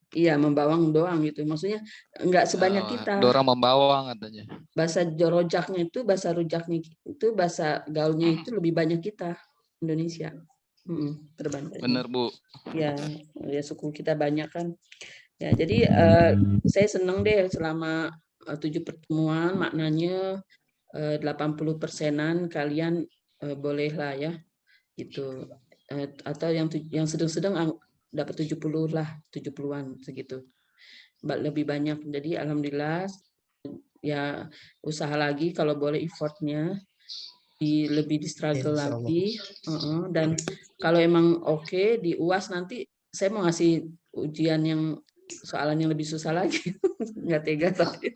Iya, membawang doang gitu. Maksudnya nggak sebanyak kita. Dorang membawang katanya. Bahasa rojaknya itu, bahasa rujaknya itu, bahasa gaulnya itu lebih banyak kita Indonesia. Terbanyak. Bener Bu. Ya suku kita banyak kan. Ya, jadi saya seneng deh selama 7 pertemuan maknanya 80%-an kalian bolehlah ya gitu. Atau yang sedang-sedang dapat 70 lah, 70-an segitu. Lebih banyak. Jadi alhamdulillah ya usaha lagi kalau boleh effortnya lebih di struggle lagi. Dan kalau emang oke di UAS nanti saya mau ngasih ujian yang soalan yang lebih susah lagi. Nggak tega tapi.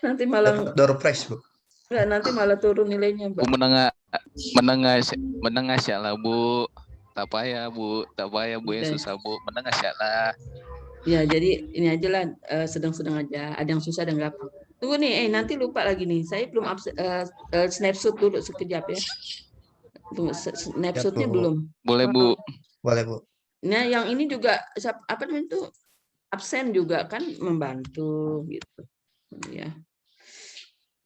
Nanti malah Dapat door prize Bu. Enggak, nanti malah turun nilainya, Mbak. Bu menengah sih lah Bu. Tak payah Bu, tak payah Bu yang susah Bu, menengah sih lah. Ya, jadi ini aja lah sedang-sedang aja. Ada yang susah, ada yang gampang. Tunggu nih, nanti lupa lagi nih. Saya belum snapshot dulu sekejap ya. Tunggu, snapshotnya belum. Boleh Bu. Boleh Bu. Nah, yang ini juga apa namanya itu absen juga kan membantu gitu. Ya.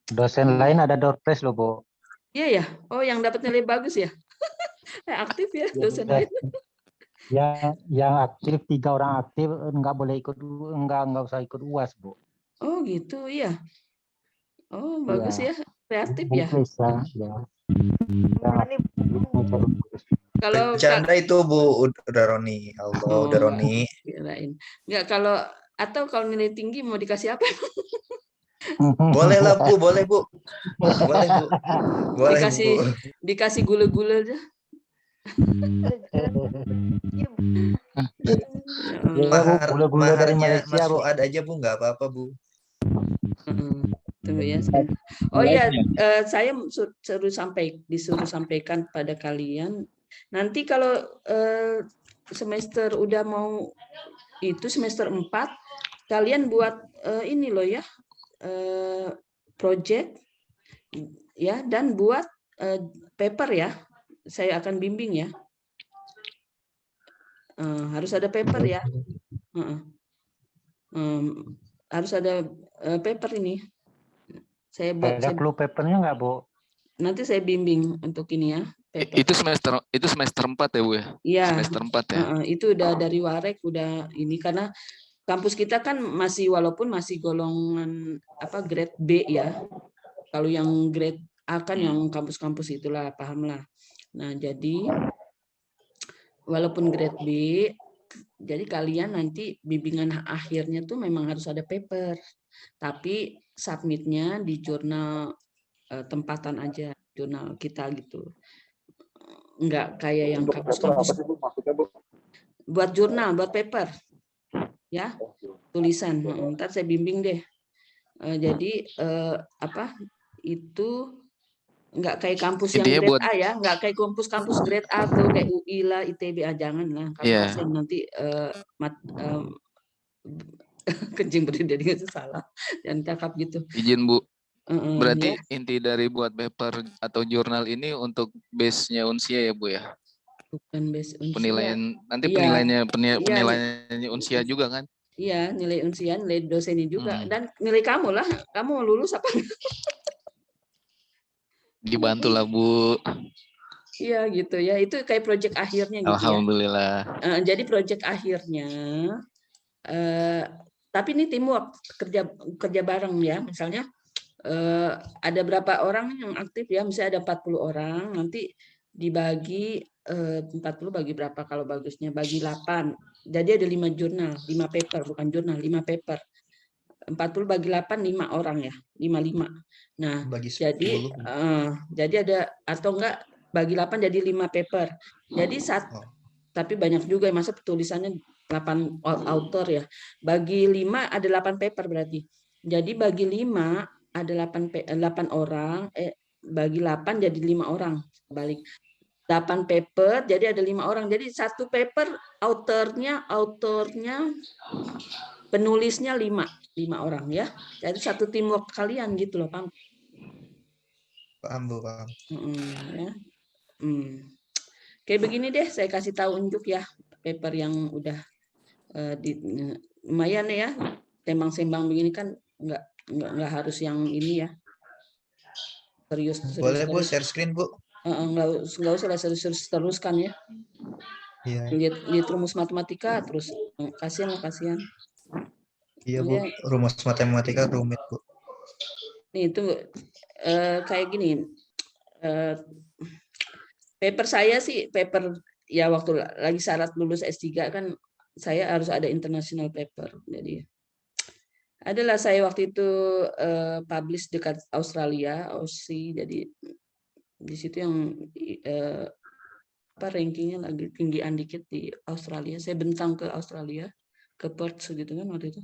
Dosen lain ada door prize loh, Bu. Iya ya. Oh, yang dapat nilai bagus ya. Aktif ya dosen lain. Yang aktif 3 orang aktif nggak boleh ikut, nggak usah ikut UAS Bu. Oh gitu ya. Oh bagus ya, kreatif ya. Bisa, ya. Kalau bercanda itu Bu, udah Roni. Allah, udah Roni. Kirain. Enggak kalau nilai tinggi mau dikasih apa? Boleh lah Bu, boleh Bu. Boleh Bu. Boleh dikasih gula-gula aja. Gula-gula dari Maharnya Malaysia, Mas Bu. Fuad aja Bu, nggak apa-apa Bu. Tunggu ya. Oh iya, saya disuruh sampaikan pada kalian. Nanti kalau semester udah mau itu semester 4, kalian buat ini loh ya, project Ya, dan buat paper ya. Saya akan bimbing ya. Harus ada paper ya. Harus ada paper ini. Saya buat Ada clue papernya nggak, Bu? nanti saya bimbing untuk ini ya, paper. Itu semester 4 ya, Bu ya? Iya. Semester 4 ya. Itu udah dari Warek udah ini, karena kampus kita kan masih, walaupun masih golongan grade B ya. Kalau yang grade A kan yang kampus-kampus itulah, pahamlah. Nah, jadi walaupun grade B, jadi kalian nanti bimbingan akhirnya tuh memang harus ada paper. Tapi submitnya di jurnal tempatan aja, jurnal kita gitu. Enggak kayak yang Untuk paper kampus-kampus. apa sih, Bu? Maksudnya, Bu? Buat jurnal, buat paper. Ya, tulisan. Ntar saya bimbing deh. Jadi itu nggak kayak kampus yang Intinya grade buat A ya, nggak kayak kampus-kampus grade A tuh kayak UI lah, ITB, jangan lah, karena kasihan nanti kencing berdiri nggak salah dan cakap gitu. izin, Bu. Berarti Ya. inti dari buat paper atau jurnal ini untuk base-nya Unsia ya, Bu ya? Bukan base Unsia. Penilaian nanti Iya. penilaiannya Unsia juga kan? Iya, nilai Unsia, nilai dosennya juga, Hmm. dan nilai kamu lah, kamu lulus apa? Dibantu lah, Bu. Iya gitu ya, itu kayak proyek akhirnya gitu ya. Alhamdulillah. Jadi proyek akhirnya, tapi ini teamwork, kerja bareng ya. Misalnya ada berapa orang yang aktif ya, misalnya ada 40 orang, nanti dibagi 40 bagi berapa kalau bagusnya, bagi 8. Jadi ada 5 jurnal, 5 paper, bukan jurnal, 5 paper. 40 bagi 8, 5 orang ya, 55. Nah, Bagi jadi ada, atau enggak bagi 8 jadi 5 paper. Jadi tapi banyak juga, masa tulisannya 8 author ya. Bagi 5 ada 8 paper berarti. Jadi bagi 5 ada 8 orang, bagi 8 jadi 5 orang. Balik 8 paper jadi ada 5 orang. Jadi satu paper autornya penulisnya 5 orang ya. Jadi satu teamwork kalian gitu loh, paham? Paham, Bu, paham. Ya. Kayak begini deh, saya kasih tahu unjuk ya paper yang udah lumayan ya, tembang-sembang begini kan nggak harus yang ini ya, serius. Boleh, Bu, share screen, Bu. Nggak usah lah serius teruskan ya. Iya. Lihat rumus matematika terus, kasihan. Iya, Bu, rumus matematika rumit, Bu. Nih itu kayak gini. Paper saya sih paper ya, waktu lagi syarat lulus S3 kan saya harus ada international paper. Jadi adalah saya waktu itu publish dekat Australia, Aussie. Jadi di situ yang rankingnya lagi tinggian dikit di Australia. Saya bentang ke Australia, ke Perth segitu kan waktu itu.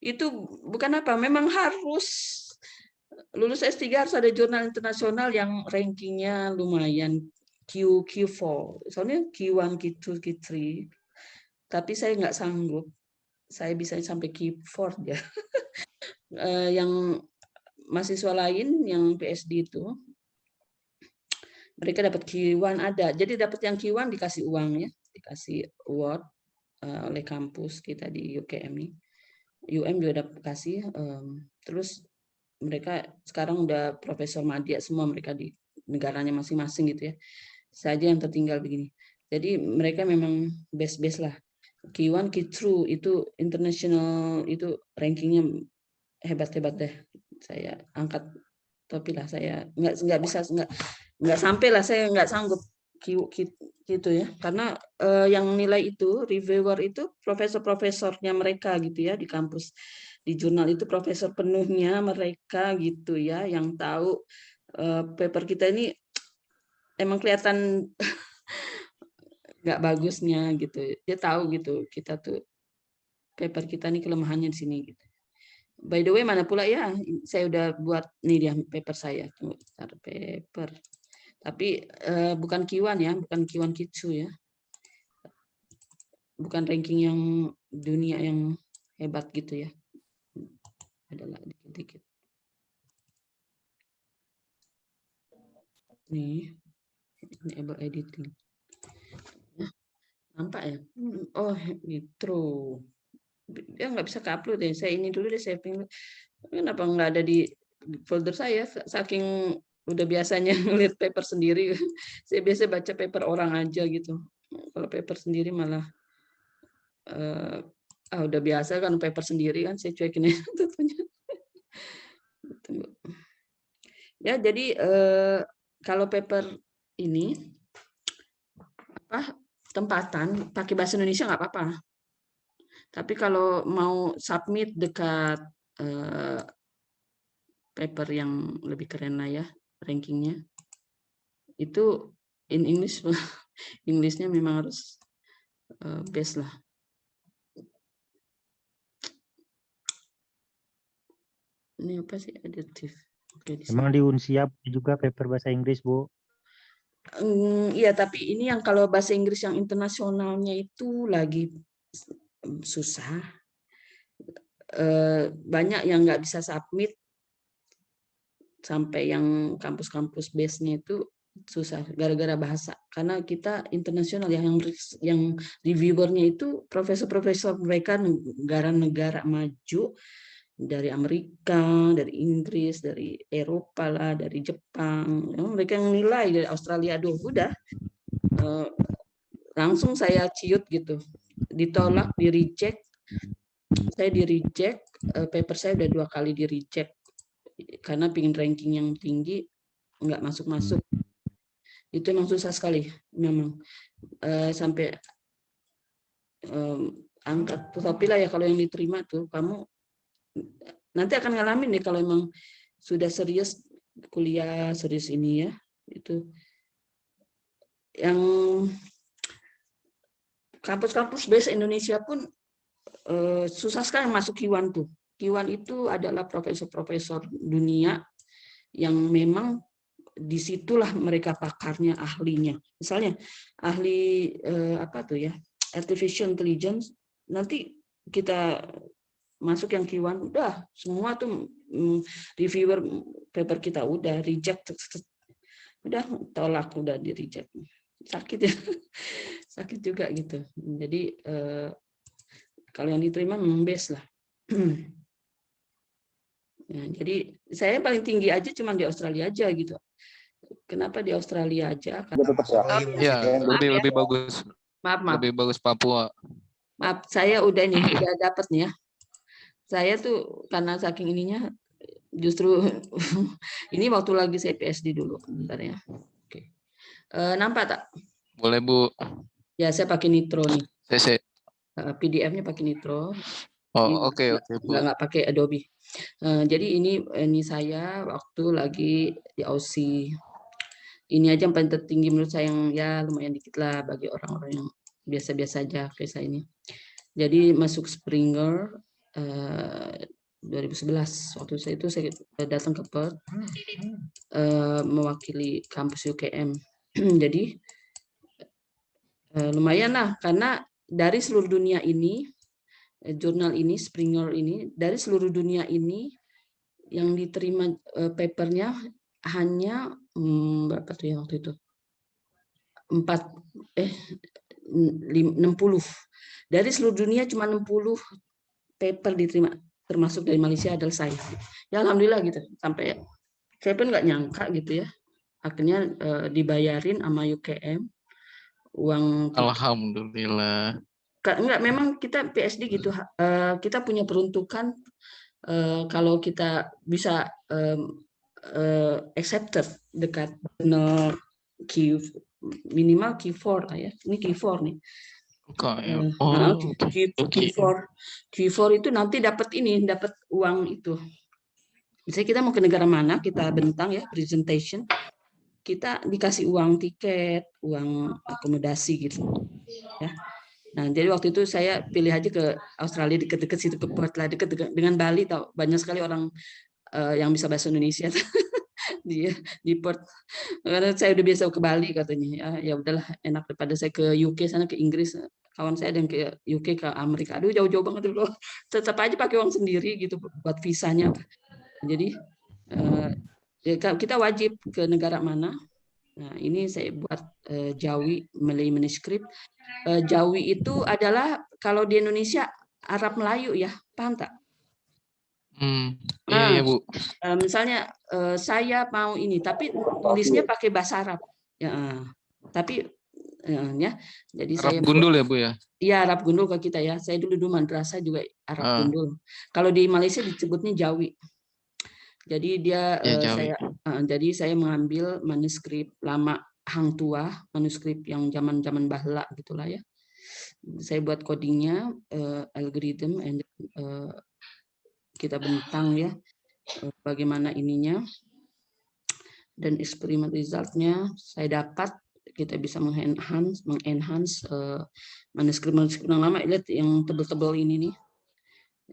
Itu bukan apa, memang harus lulus S3 harus ada jurnal internasional yang rankingnya lumayan Q4. Soalnya Q1, Q2, Q3. Tapi saya nggak sanggup. Saya bisa sampai Q4 ya. Yang mahasiswa lain yang PSD itu mereka dapat Q1 ada. Jadi dapat yang Q1 dikasih uang ya, dikasih award oleh kampus kita di UKM ini. UM juga dapat kasih. Terus mereka sekarang udah profesor madya semua, mereka di negaranya masing-masing gitu ya. Saja yang tertinggal begini. Jadi mereka memang best lah. Q1, Q2 itu international, itu rankingnya hebat deh. Saya angkat topi lah, saya nggak bisa, nggak sampai lah, saya nggak sanggup gitu ya, karena yang nilai itu reviewer itu profesornya mereka gitu ya, di kampus, di jurnal itu profesor penuhnya mereka gitu ya, yang tahu paper kita ini emang kelihatan nggak bagusnya gitu, dia tahu gitu kita tuh paper kita nih kelemahannya di sini gitu. By the way, mana pula ya, saya udah buat nih dia paper saya. Tunggu, paper. Tapi bukan Q1 ya, bukan Q1 Q2 ya. Bukan ranking yang dunia yang hebat gitu ya. Adalah dikit-dikit. Nih, enable editing. Ya, nampak ya? Oh, Nitro. Dia nggak bisa ke-upload ya. Saya ini dulu deh, saving. Kenapa nggak ada di folder saya? Saking udah biasanya ngeliat paper sendiri. Saya biasa baca paper orang aja gitu. Kalau paper sendiri malah udah biasa kan paper sendiri kan saya cuekin aja tentunya. Tunggu. Ya, jadi kalau paper ini tempatan pakai bahasa Indonesia nggak apa-apa. Tapi kalau mau submit dekat paper yang lebih keren lah ya rankingnya, itu in English. Inggrisnya memang harus best lah. Ini apa sih additive? Oke, Emang di Unsia juga paper bahasa Inggris, Bu? Iya, tapi ini yang kalau bahasa Inggris yang internasionalnya itu lagi susah. Banyak yang nggak bisa submit, sampai yang kampus-kampus base-nya itu susah gara-gara bahasa. Karena kita internasional ya, yang reviewernya itu profesor-profesor mereka negara-negara maju, dari Amerika, dari Inggris, dari Eropa lah, dari Jepang. Mereka yang nilai dari Australia. Aduh, udah langsung saya ciut gitu, ditolak, di reject. Saya di reject, paper saya udah 2 kali di reject karena pingin ranking yang tinggi, nggak masuk-masuk. Itu emang susah sekali memang. Sampai angkat, tapi lah ya kalau yang diterima tuh kamu nanti akan ngalamin nih kalau emang sudah serius kuliah, serius ini ya, itu yang kampus-kampus base Indonesia pun susah sekali masuk Q1 tuh. Q1 itu adalah profesor-profesor dunia yang memang disitulah mereka pakarnya, ahlinya. Misalnya ahli apa tuh ya, artificial intelligence, nanti kita masuk yang Q1 udah semua tuh reviewer paper kita udah reject, udah tolak, udah di reject. Sakit ya. Sakit juga gitu. Jadi kalau yang diterima memang best lah. Ya, jadi saya paling tinggi aja cuma di Australia aja gitu. Kenapa di Australia aja? Karena Ya, lebih bagus. Maaf. Lebih bagus Papua. Maaf, saya udah dapat nih ya. Saya tuh karena saking ininya justru ini waktu lagi saya PSD dulu, bentar ya. Oke. Nampak tak? Boleh, Bu. Ya, saya pakai Nitro nih. CC. PDF-nya pakai Nitro. Oh, oke, Bu. Nggak pakai Adobe. Jadi ini saya waktu lagi di Aussie. Ini aja yang paling tertinggi menurut saya, yang ya lumayan dikit lah bagi orang-orang yang biasa-biasa aja kayak saya ini. Jadi masuk Springer 2011. Waktu saya datang ke Perth mewakili kampus UKM. Jadi lumayan lah, karena dari seluruh dunia ini, jurnal ini, Springer ini, dari seluruh dunia ini yang diterima papernya hanya berapa tuh ya waktu itu? 60. Dari seluruh dunia cuma 60 paper diterima, termasuk dari Malaysia adalah saya. Ya alhamdulillah gitu. Sampai saya pun nggak nyangka gitu ya. Akhirnya dibayarin sama UKM uang. Alhamdulillah. Enggak, memang kita PSD gitu. Kita punya peruntukan kalau kita bisa accepted dekat minimal Q4 lah ya. Ini Q4 nih. Q4 itu nanti dapat uang itu. Misalnya kita mau ke negara mana, kita bentang ya presentation, kita dikasih uang tiket, uang akomodasi gitu ya. Nah, jadi waktu itu saya pilih aja ke Australia, deket-deket situ, ke Perth lah, deket dengan Bali, tau banyak sekali orang yang bisa bahasa Indonesia di Perth. Karena saya udah biasa ke Bali katanya. Ya udahlah, enak daripada saya ke UK sana, ke Inggris. Kawan saya ada yang ke UK, ke Amerika. Aduh, jauh-jauh banget loh. Tetap aja pakai uang sendiri gitu buat visanya. Jadi kita wajib ke negara mana Nah, ini saya buat Jawi Malay manuskrip. Jawi itu adalah kalau di Indonesia Arab Melayu ya, paham tak? Iya iya Bu. Misalnya saya mau ini, tapi nulisnya pakai bahasa Arab. Ya, tapi ya, jadi Arab saya gundul ya Bu ya. Iya, Arab gundul ke kita ya. Saya dulu madrasah juga Arab gundul. Kalau di Malaysia disebutnya Jawi. Jadi dia Ya, Jawi. jadi saya mengambil manuskrip lama Hang Tuah, manuskrip yang zaman-zaman bahla gitulah ya. Saya buat codingnya, algorithm, and kita bentang ya bagaimana ininya, dan eksperimen resultnya saya dapat. Kita bisa mengenhance manuskrip yang lama. Lihat yang tebel-tebel ini nih.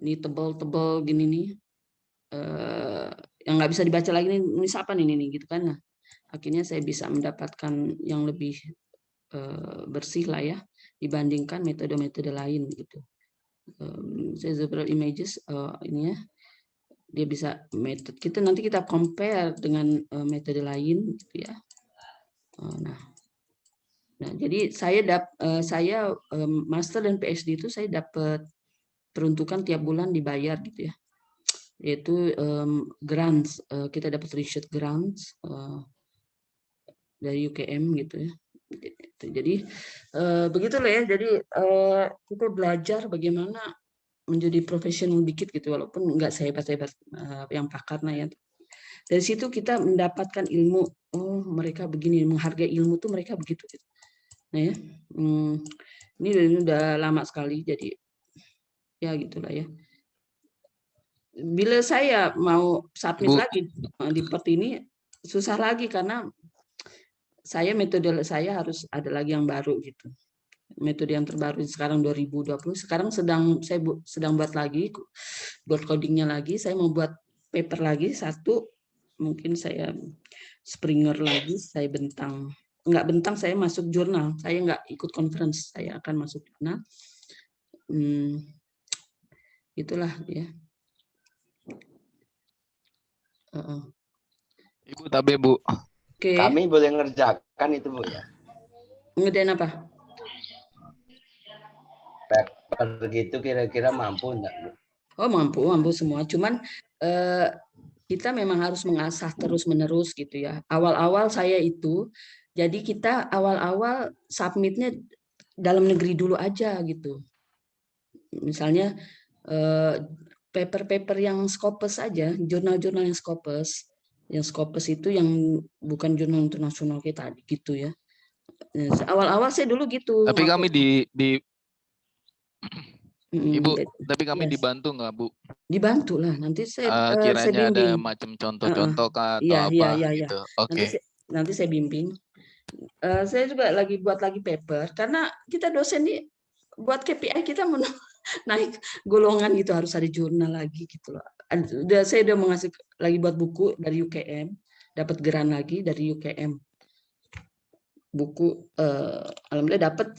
Ini tebel-tebel gini nih. Yang nggak bisa dibaca lagi nih, nulis apa nih gitu kan. Nah, akhirnya saya bisa mendapatkan yang lebih bersih lah ya dibandingkan metode-metode lain gitu. Several images ini ya, dia bisa metode kita nanti kita compare dengan metode lain gitu ya. Nah, jadi saya master dan PhD itu saya dapat peruntukan tiap bulan dibayar gitu ya. Yaitu grants, kita dapat research grants dari UKM gitu ya. Jadi begitulah ya. Jadi kita belajar bagaimana menjadi profesional dikit gitu, walaupun nggak sehebat-hebat yang pakarnya ya. Dari situ kita mendapatkan ilmu. Oh, mereka begini, menghargai ilmu tuh mereka begitu. Nah ya, ini udah lama sekali. Jadi ya gitulah ya. Bila saya mau submit lagi di part ini susah lagi karena metode saya harus ada lagi yang baru gitu. Metode yang terbaru sekarang 2020. Sekarang saya sedang buat lagi, buat codingnya lagi. Saya mau buat paper lagi satu. Mungkin saya Springer lagi. Saya bentang. Enggak bentang, saya masuk jurnal. Saya enggak ikut conference. Saya akan masuk jurnal. Itulah ya. Ibu tabe Bu. Oke. Kami boleh ngerjakan itu Bu ya. Ngerjain apa? Paper gitu kira-kira mampu enggak Bu? Oh mampu semua. Cuman kita memang harus mengasah terus-menerus gitu ya. Awal-awal saya itu, jadi kita awal-awal submitnya dalam negeri dulu aja gitu. Misalnya paper-paper yang Scopus aja, jurnal-jurnal yang Scopus itu yang bukan jurnal internasional kita gitu ya. Awal-awal saya dulu gitu. Tapi kami Ibu, tapi kami yes. dibantu nggak Bu? Dibantu lah. Nanti saya kiranya ada bimbing. macam contoh-contoh kah atau Iya, apa iya. gitu. Oke. Nanti saya bimbing. Saya juga lagi buat lagi paper karena kita dosen nih buat KPI kita naik golongan gitu, harus ada jurnal lagi gitu loh. Saya udah mengasih lagi buat buku dari UKM, dapat grant lagi dari UKM. Buku alhamdulillah dapat,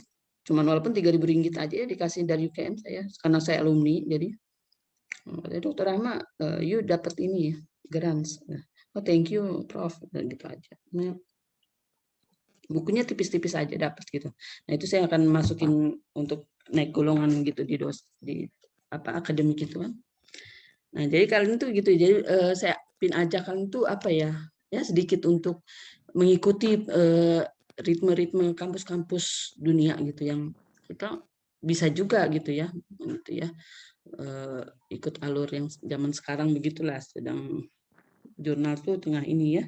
cuman walaupun 3.000 ringgit aja ya dikasih dari UKM saya karena saya alumni. Jadi Dr. Rahma, you dapat ini ya, grants. Oh thank you Prof, gitu aja. Nah, bukunya tipis-tipis aja dapat gitu. Nah itu saya akan masukin untuk naik golongan gitu di akademik gitu kan. Nah jadi kalian tuh gitu. Jadi saya ajak kalian tuh apa ya sedikit untuk mengikuti ritme-ritme kampus-kampus dunia gitu yang kita bisa juga gitu ya ikut alur yang zaman sekarang begitulah. Sedang jurnal tuh tengah ini ya.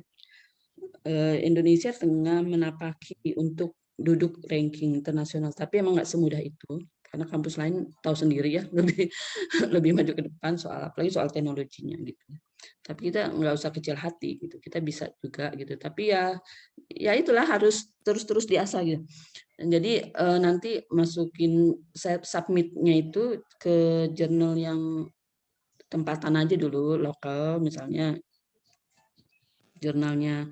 Indonesia tengah menapaki untuk duduk ranking internasional, tapi emang nggak semudah itu karena kampus lain tahu sendiri ya lebih maju ke depan apalagi soal teknologinya gitu. Tapi kita nggak usah kecil hati gitu, kita bisa juga gitu. Tapi ya itulah harus terus diasah gitu. Jadi nanti masukin submitnya itu ke jurnal yang tempatan aja dulu, lokal, misalnya jurnalnya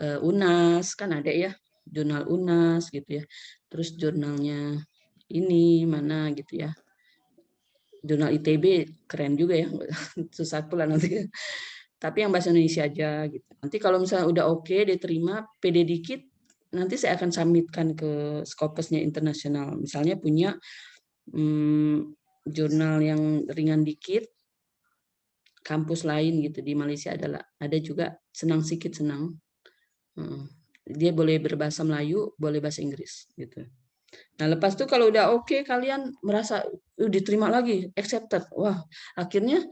UNAS kan ada ya, jurnal UNAS gitu ya. Terus jurnalnya ini mana gitu ya. Jurnal ITB keren juga ya, susah pula nanti. tapi yang bahasa Indonesia aja gitu. Nanti kalau misalnya udah oke, diterima, pede dikit, nanti saya akan submitkan ke Scopusnya internasional. Misalnya punya jurnal yang ringan dikit, kampus lain gitu di Malaysia ada juga Senang Sikit Senang. Dia boleh berbahasa Melayu, boleh bahasa Inggris gitu. Nah, lepas itu kalau udah oke, kalian merasa diterima lagi, accepted. Wah, akhirnya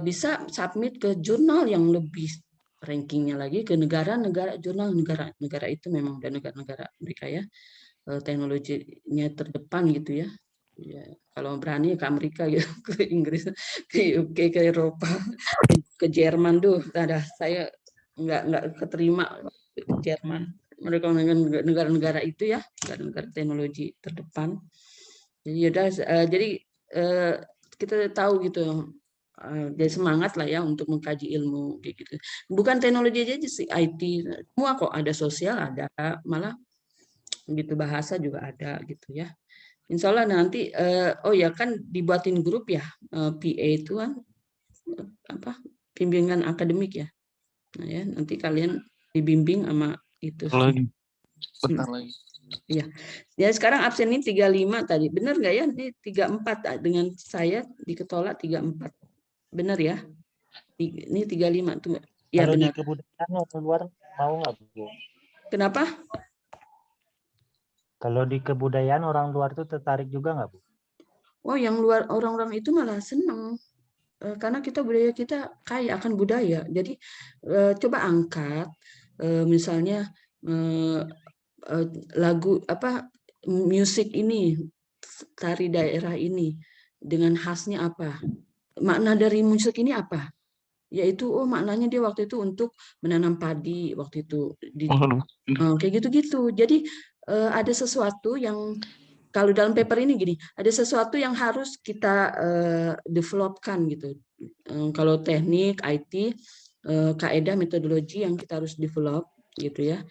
bisa submit ke jurnal yang lebih rankingnya lagi, ke negara-negara, jurnal negara-negara itu memang dan negara-negara mereka ya, teknologinya terdepan gitu ya. Ya, kalau berani ke Amerika gitu, ke Inggris, ke UK, ke Eropa, ke Jerman tuh, ada saya nggak keterima ke Jerman. Mereka negara-negara itu ya, negara-negara teknologi terdepan. Jadi kita tahu gitu, jadi semangat lah ya untuk mengkaji ilmu gitu. Bukan teknologi aja sih, IT semua kok, ada sosial ada, malah gitu bahasa juga ada gitu ya. Insya Allah nanti oh ya kan dibuatin grup ya, PA itu kan apa, bimbingan akademik ya. Nah ya nanti kalian dibimbing sama itu. Bentar lagi. Iya. Ya sekarang absen ini 35 tadi. Benar nggak ya? Ini 34 dengan saya diketolak 34. Benar ya? Ini 35 tuh. Ya Kalau benar. di kebudayaan orang luar mau nggak Bu? Kenapa? Kalau di kebudayaan orang luar tuh tertarik juga nggak Bu? Oh, yang luar, orang-orang itu malah senang. Karena budaya kita kaya akan budaya. Jadi coba angkat misalnya lagu apa, musik ini, tari daerah ini dengan khasnya apa? Makna dari musik ini apa? Yaitu maknanya dia waktu itu untuk menanam padi waktu itu kayak gitu-gitu. Jadi ada sesuatu yang kalau dalam paper ini gini, ada sesuatu yang harus kita developkan gitu. Kalau teknik IT, kaidah metodologi yang kita harus develop gitu ya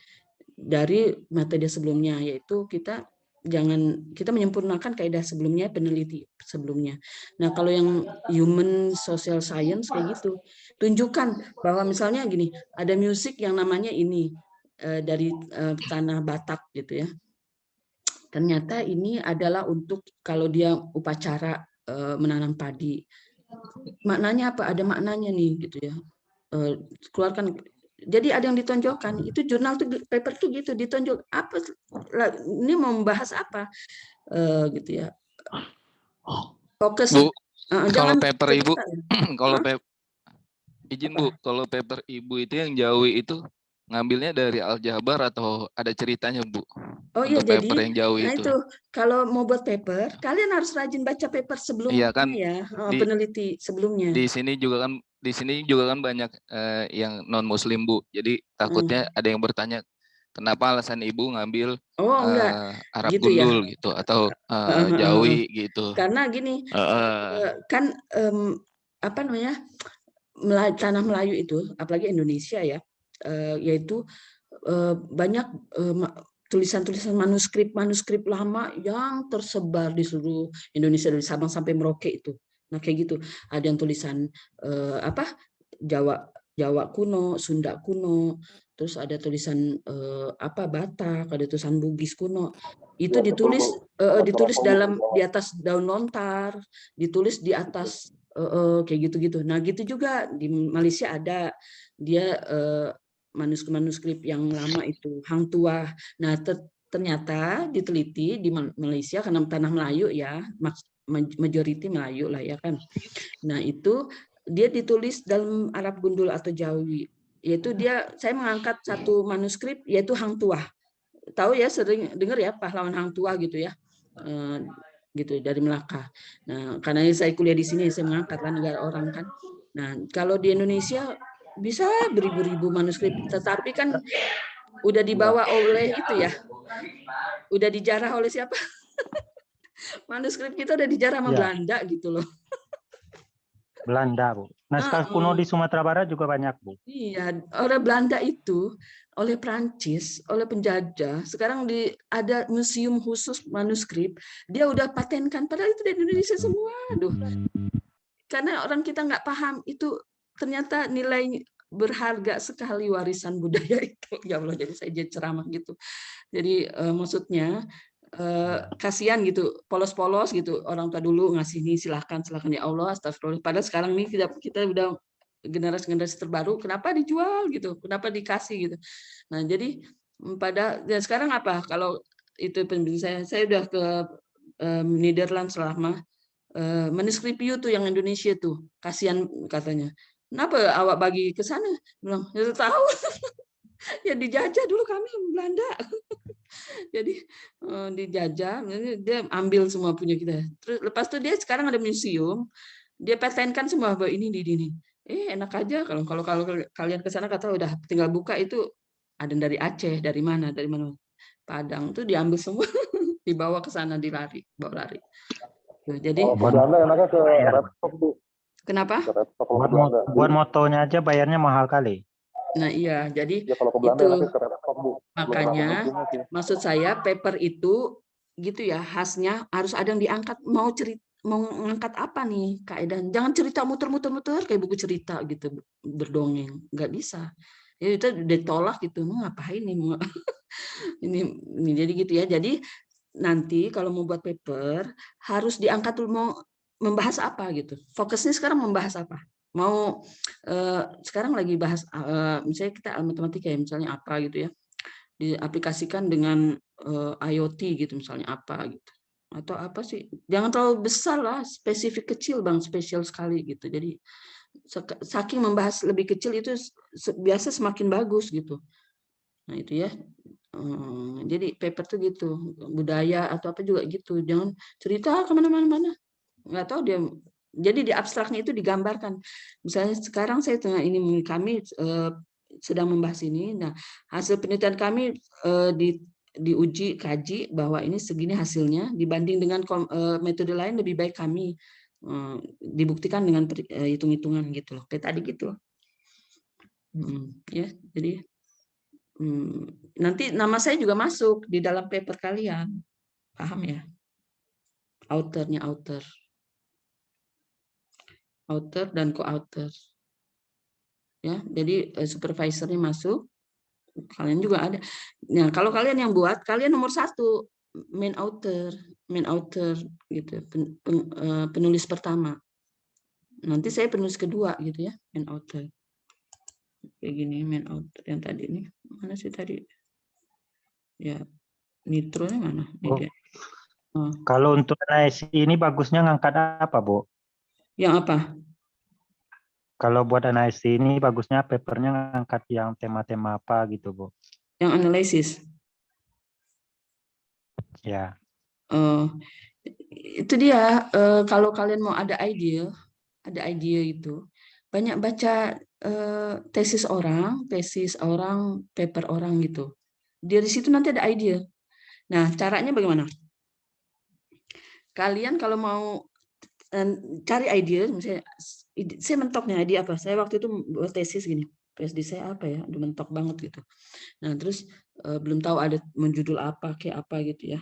dari metode sebelumnya, yaitu kita menyempurnakan kaidah sebelumnya, peneliti sebelumnya. Nah, kalau yang human social science kayak gitu, tunjukkan bahwa misalnya gini, ada musik yang namanya ini dari tanah Batak gitu ya. Ternyata ini adalah untuk kalau dia upacara menanam padi. Maknanya apa? Ada maknanya nih gitu ya. Keluarkan. Jadi ada yang ditonjolkan. Itu jurnal tuh, paper tuh gitu ditonjol apa ini mau membahas apa gitu ya. Fokus. Bu, kalau Jangan paper Ibu, kalau Hah? izin Apa? Bu, kalau paper Ibu itu yang Jawi itu ngambilnya dari aljabar atau ada ceritanya Bu? Oh iya, Untuk paper jadi yang Jawi nah itu. itu kalau mau buat paper, kalian harus rajin baca paper sebelumnya Iya kan ya, di peneliti sebelumnya. di sini juga kan banyak yang non Muslim Bu. Jadi takutnya ada yang bertanya kenapa alasan Ibu ngambil Oh enggak, Arab gitu ya. Gundul gitu atau Jawi gitu. Karena gini, kan apa namanya, tanah Melayu itu, apalagi Indonesia ya, yaitu banyak tulisan-tulisan manuskrip lama yang tersebar di seluruh Indonesia dari Sabang sampai Merauke itu. Nah kayak gitu. Ada yang tulisan apa Jawa kuno, Sunda kuno, terus ada tulisan apa Batak, ada tulisan Bugis kuno. Itu ditulis di atas daun lontar, ditulis di atas kayak gitu-gitu. Nah gitu juga di Malaysia ada dia manuskrip yang lama itu Hang Tuah. Nah ternyata diteliti di Malaysia karena tanah Melayu ya, majority Melayu lah ya kan. Nah itu dia ditulis dalam Arab Gundul atau Jawi. Yaitu saya mengangkat satu manuskrip yaitu Hang Tuah. Tahu ya, sering dengar ya pahlawan Hang Tuah gitu ya. Gitu dari Melaka. Nah, karena saya kuliah di sini saya mengangkat kan negara orang kan. Nah, kalau di Indonesia bisa beribu-ribu manuskrip, tetapi kan udah dibawa oleh itu ya. Udah dijarah oleh siapa? Manuskrip kita udah dijarah sama Belanda gitu loh. Belanda Bu. Naskah kuno di Sumatera Barat juga banyak Bu. Iya, orang Belanda itu oleh Prancis, oleh penjajah. Sekarang ada museum khusus manuskrip. Dia udah patenkan, padahal itu dari Indonesia semua. Aduh. Karena orang kita nggak paham itu ternyata nilai berharga sekali warisan budaya itu. Ya Allah, jadi saya jadi ceramah gitu. Jadi maksudnya kasihan gitu, polos-polos gitu, orang tua dulu ngasih ini silahkan ya Allah, astagfirullah. Padahal sekarang nih kita udah generasi terbaru, kenapa dijual gitu, kenapa dikasih gitu. Nah jadi dan sekarang apa? Kalau itu pendidik saya udah ke Netherlands selama meniskripsiu tuh yang Indonesia tuh, kasihan katanya. Kenapa awak bagi ke sana? Bilang, ya tahu. Ya dijajah dulu kami Belanda. Jadi dijajah, dia ambil semua punya kita. Terus lepas itu dia sekarang ada museum, dia patenkan semua bahwa ini di sini. Enak aja kalau kalian ke sana kata udah tinggal buka itu ada dari Aceh, dari mana Padang tuh diambil semua, dibawa ke sana bawa lari. Tuh, jadi Belanda enaknya ke Redstock, Bu. kenapa? Ke Redstock kalau ke Buat, Belanda. buat motonya aja bayarnya mahal kali. Nah iya, jadi Ya kalau ke Belanda itu enaknya ke Redstock, Bu. makanya maksud saya paper itu gitu ya, khasnya harus ada yang diangkat, mau ngangkat apa nih kaidah, jangan cerita muter-muter kayak buku cerita gitu berdongeng, nggak bisa ya, itu ditolak gitu, mau ngapain nih ini jadi gitu ya. Jadi nanti kalau mau buat paper harus diangkat dulu, mau membahas apa gitu, fokusnya sekarang membahas apa, mau sekarang lagi bahas misalnya kita matematika ya, misalnya apa gitu ya, diaplikasikan dengan IoT gitu misalnya apa gitu, atau apa sih, jangan terlalu besar lah, spesifik kecil Bang, spesial sekali gitu. Jadi saking membahas lebih kecil itu biasa semakin bagus gitu. Nah itu ya, jadi paper tuh gitu, budaya atau apa juga gitu, jangan cerita kemana-mana, nggak tahu dia. Jadi di abstraknya itu digambarkan. Misalnya sekarang saya tengah ini, kami sedang membahas ini. Nah, hasil penelitian kami diuji, kaji bahwa ini segini hasilnya, dibanding dengan metode lain lebih baik kami dibuktikan dengan hitung-hitungan gitu loh. Kayak tadi gitu loh. Ya, jadi nanti nama saya juga masuk di dalam paper kalian. Paham ya? Author dan co-author. Ya, jadi supervisornya masuk, kalian juga ada. Nah, kalau kalian yang buat, kalian nomor 1 main author gitu, penulis pertama. Nanti saya penulis kedua gitu ya, main author. Kayak gini, main author yang tadi nih, mana sih tadi? Ya, nitronya mana? Kalau untuk NIC ini bagusnya ngangkat apa, Bu? Yang apa? Kalau buat NIC ini bagusnya papernya ngangkat yang tema-tema apa gitu, Bu? Yang analisis. Ya. Itu dia, kalau kalian mau ada ide itu, banyak baca tesis orang, paper orang gitu. Dari situ nanti ada ide. Nah, caranya bagaimana? Kalian kalau mau cari ide, misalnya saya mentoknya ide apa? Saya waktu itu buat tesis gini, PSD saya apa ya? Udah mentok banget gitu. Nah, terus belum tahu ada menjudul apa, kayak apa gitu ya.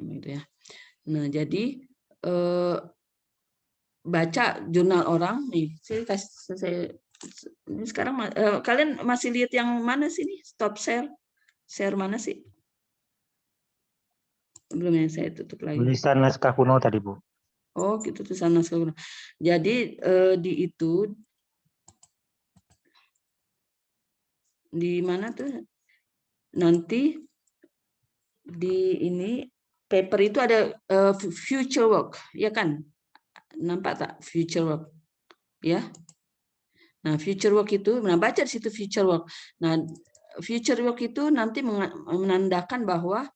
Gitu ya. Nah, jadi baca jurnal orang nih. Saya ini sekarang kalian masih lihat yang mana sih nih? Stop share mana sih? Belum ya, saya tutup lagi. Tulisan naskah kuno tadi, Bu. Oh, gitu tulisan naskah kuno. Jadi di mana tuh? Nanti di ini paper itu ada future work, ya kan? Nampak tak future work? Ya. Nah, future work itu, baca di situ future work. Nah, future work itu nanti menandakan bahwa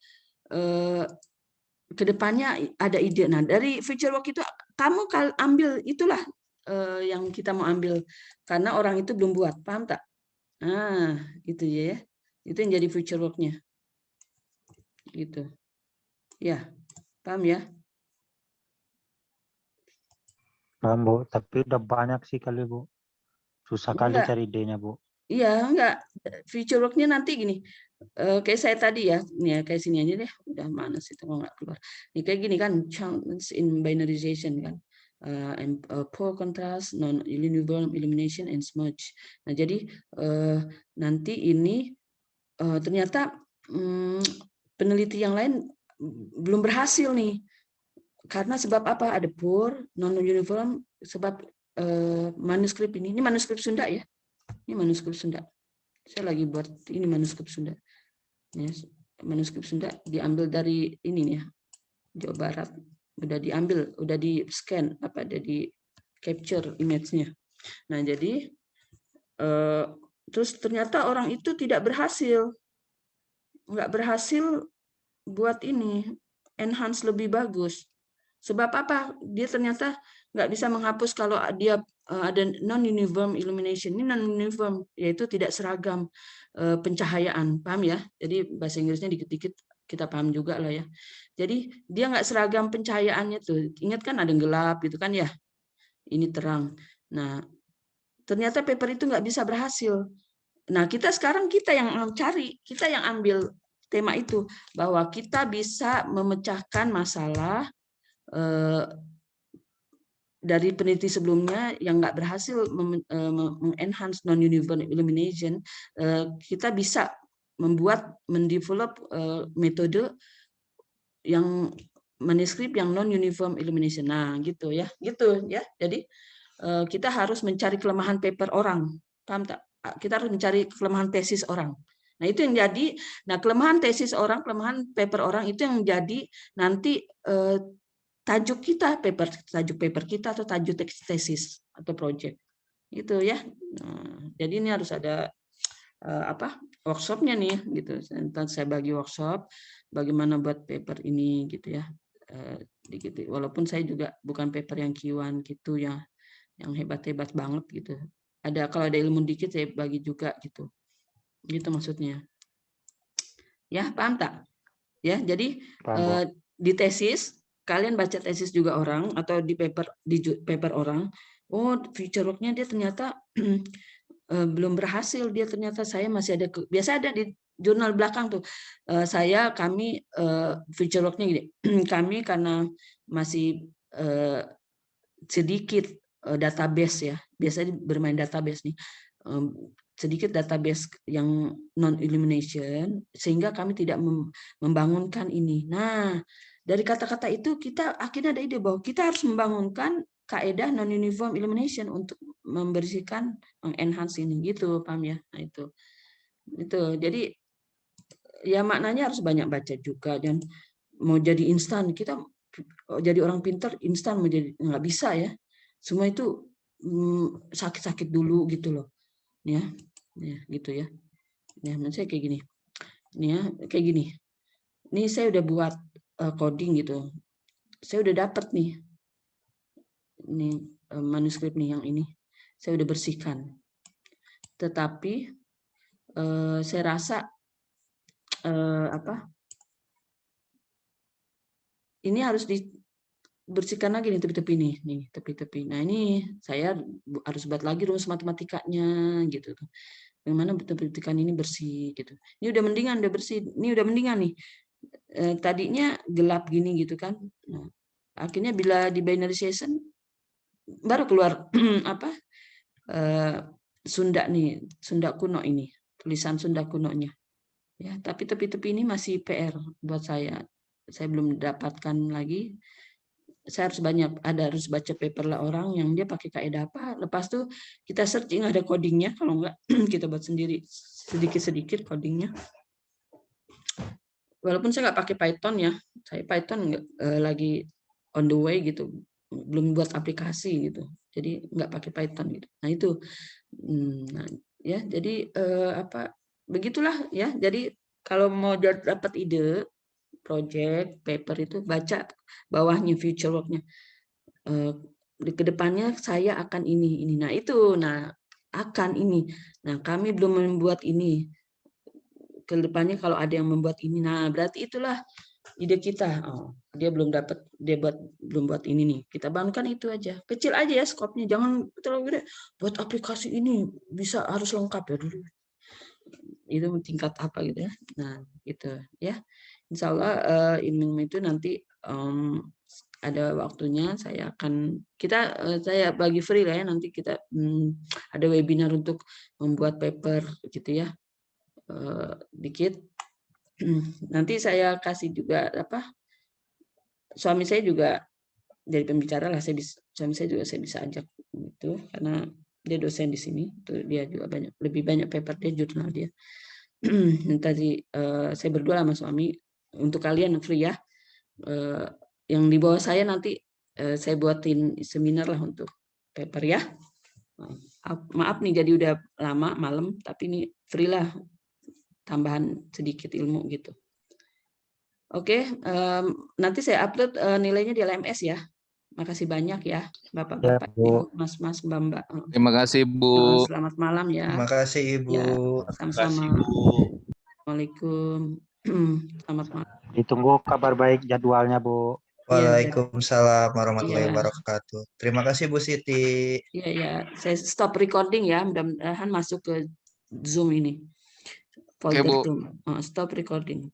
kedepannya ada ide. Nah, dari future work itu kamu ambil, itulah yang kita mau ambil, karena orang itu belum buat, paham tak? Nah, itu ya. Itu yang jadi future work-nya. Gitu. Ya, paham ya? Paham, Bu. Tapi udah banyak sih kali, Bu. Susah kali cari idenya, Bu. Iya, enggak. Future work-nya nanti gini. Kayak saya tadi ya, nih ya, kayak sini aja deh. Udah mana sih, nggak keluar. Nih kayak gini kan, chance in binarization kan. poor contrast, non-uniform illumination, and smudge. Nah, jadi nanti ini ternyata peneliti yang lain belum berhasil nih. Karena sebab apa? Ada poor, non-uniform, sebab manuskrip ini manuskrip Sunda ya. Ini manuskrip Sunda. Saya lagi buat ini manuskrip Sunda. Ya, manuskrip Sunda diambil dari ini nih ya, Jawa Barat. Udah diambil, udah di scan, udah di capture image-nya. Nah, jadi terus ternyata orang itu tidak berhasil. Nggak berhasil buat ini, enhance lebih bagus. Sebab apa? Dia ternyata nggak bisa menghapus kalau dia ada non-uniform illumination. Ini non-uniform, yaitu tidak seragam pencahayaan. Paham ya? Jadi bahasa Inggrisnya dikit-dikit kita paham juga lah ya. Jadi dia nggak seragam pencahayaannya tuh. Ingat kan ada yang gelap gitu kan ya? Ini terang. Nah, ternyata paper itu nggak bisa berhasil. Nah, kita yang cari, kita yang ambil tema itu, bahwa kita bisa memecahkan masalah dari peneliti sebelumnya yang nggak berhasil mengenhance non-uniform illumination, kita bisa mendevelop metode yang manuskrip yang non-uniform illumination. Nah, gitu ya. Jadi kita harus mencari kelemahan paper orang, paham tak? Kita harus mencari kelemahan tesis orang. Nah, itu yang jadi. Nah, kelemahan tesis orang, kelemahan paper orang itu yang jadi nanti tajuk paper kita atau tajuk tesis atau project gitu ya. Nah, jadi ini harus ada workshopnya nih gitu. Nanti saya bagi workshop bagaimana buat paper ini gitu ya. Walaupun saya juga bukan paper yang Q1 gitu ya, yang hebat-hebat banget gitu. Kalau ada ilmu dikit saya bagi juga gitu. Gitu maksudnya. Ya, paham tak? Ya, jadi di tesis kalian baca tesis juga orang atau di paper orang, oh future work-nya dia ternyata belum berhasil, dia ternyata saya masih ada biasa ada di jurnal belakang tuh. Kami future work-nya gini. Kami karena masih sedikit database ya. Biasanya bermain database nih. Sedikit database yang non illumination sehingga kami tidak membangunkan ini. Nah, dari kata-kata itu kita akhirnya ada ide bahwa kita harus membangunkan kaedah non-uniform illumination untuk membersihkan, mengenhance ini gitu, paham ya? Nah, itu. Jadi ya maknanya harus banyak baca juga, dan mau jadi instan kita jadi orang pintar instan menjadi nggak bisa ya. Semua itu sakit-sakit dulu gitu loh. Ya gitu ya. Ya, saya kayak gini. Nih ya, kayak gini. Ini saya udah buat coding gitu. Saya udah dapat nih. Ini manuskrip nih yang ini. Saya udah bersihkan. Tetapi saya rasa ini harus dibersihkan lagi nih tepi-tepi nih tepi-tepi. Nah, ini saya harus buat lagi rumus matematikanya gitu. Bagaimana tepi-tepikan ini bersih gitu. Ini udah mendingan, udah bersih. Ini udah mendingan nih. Tadinya gelap gini gitu kan. Nah, akhirnya bila di binarization baru keluar Sunda nih, Sunda kuno ini, tulisan Sunda kunonya. Ya, tapi tepi-tepi ini masih PR buat saya. Saya belum dapatkan lagi. Saya harus baca paper lah orang yang dia pakai kaidah apa. Lepas tuh kita searching ada codingnya, kalau enggak kita buat sendiri sedikit-sedikit codingnya. Walaupun saya nggak pakai Python ya, saya Python lagi on the way gitu, belum buat aplikasi gitu, jadi nggak pakai Python gitu. Nah itu, ya jadi begitulah ya. Jadi kalau mau dapat ide project paper itu baca bawahnya future work-nya. Di kedepannya saya akan ini. Nah itu, akan ini. Nah kami belum membuat ini. Kedepannya kalau ada yang membuat ini, nah berarti itulah ide kita. Oh, dia belum buat ini nih. Kita bangunkan itu aja. Kecil aja ya skopnya, jangan terlalu gede. Buat aplikasi ini harus lengkap ya dulu. Itu tingkat apa gitu ya. Nah, gitu ya. Insya Allah ilmu itu nanti ada waktunya saya bagi free lah ya, nanti kita ada webinar untuk membuat paper gitu ya, dikit. Nanti saya kasih juga suami saya juga jadi pembicara lah, suami saya juga saya bisa ajak gitu karena dia dosen di sini, tuh dia juga lebih banyak paper dia, jurnal dia. Tadi saya berdua sama suami, untuk kalian free ya, yang di bawah saya nanti saya buatin seminar lah untuk paper ya. Maaf nih jadi udah lama malam, tapi ini free lah, tambahan sedikit ilmu gitu. Oke, nanti saya upload nilainya di LMS ya. Makasih banyak ya Bapak-bapak, Ibu, Mas-mas, Mbak-mbak. Terima kasih Bu. Selamat malam ya. Terima kasih Ibu. Ya, Terima sama-sama. kasih, Bu. Assalamualaikum. Selamat malam. Ditunggu kabar baik jadwalnya, Bu. Waalaikumsalam warahmatullahi Iya. wabarakatuh. Terima kasih Bu Siti. Iya, ya. Saya stop recording ya. Mudah-mudahan masuk ke Zoom ini. Oke, Bu. Folder Zoom. Stop recording.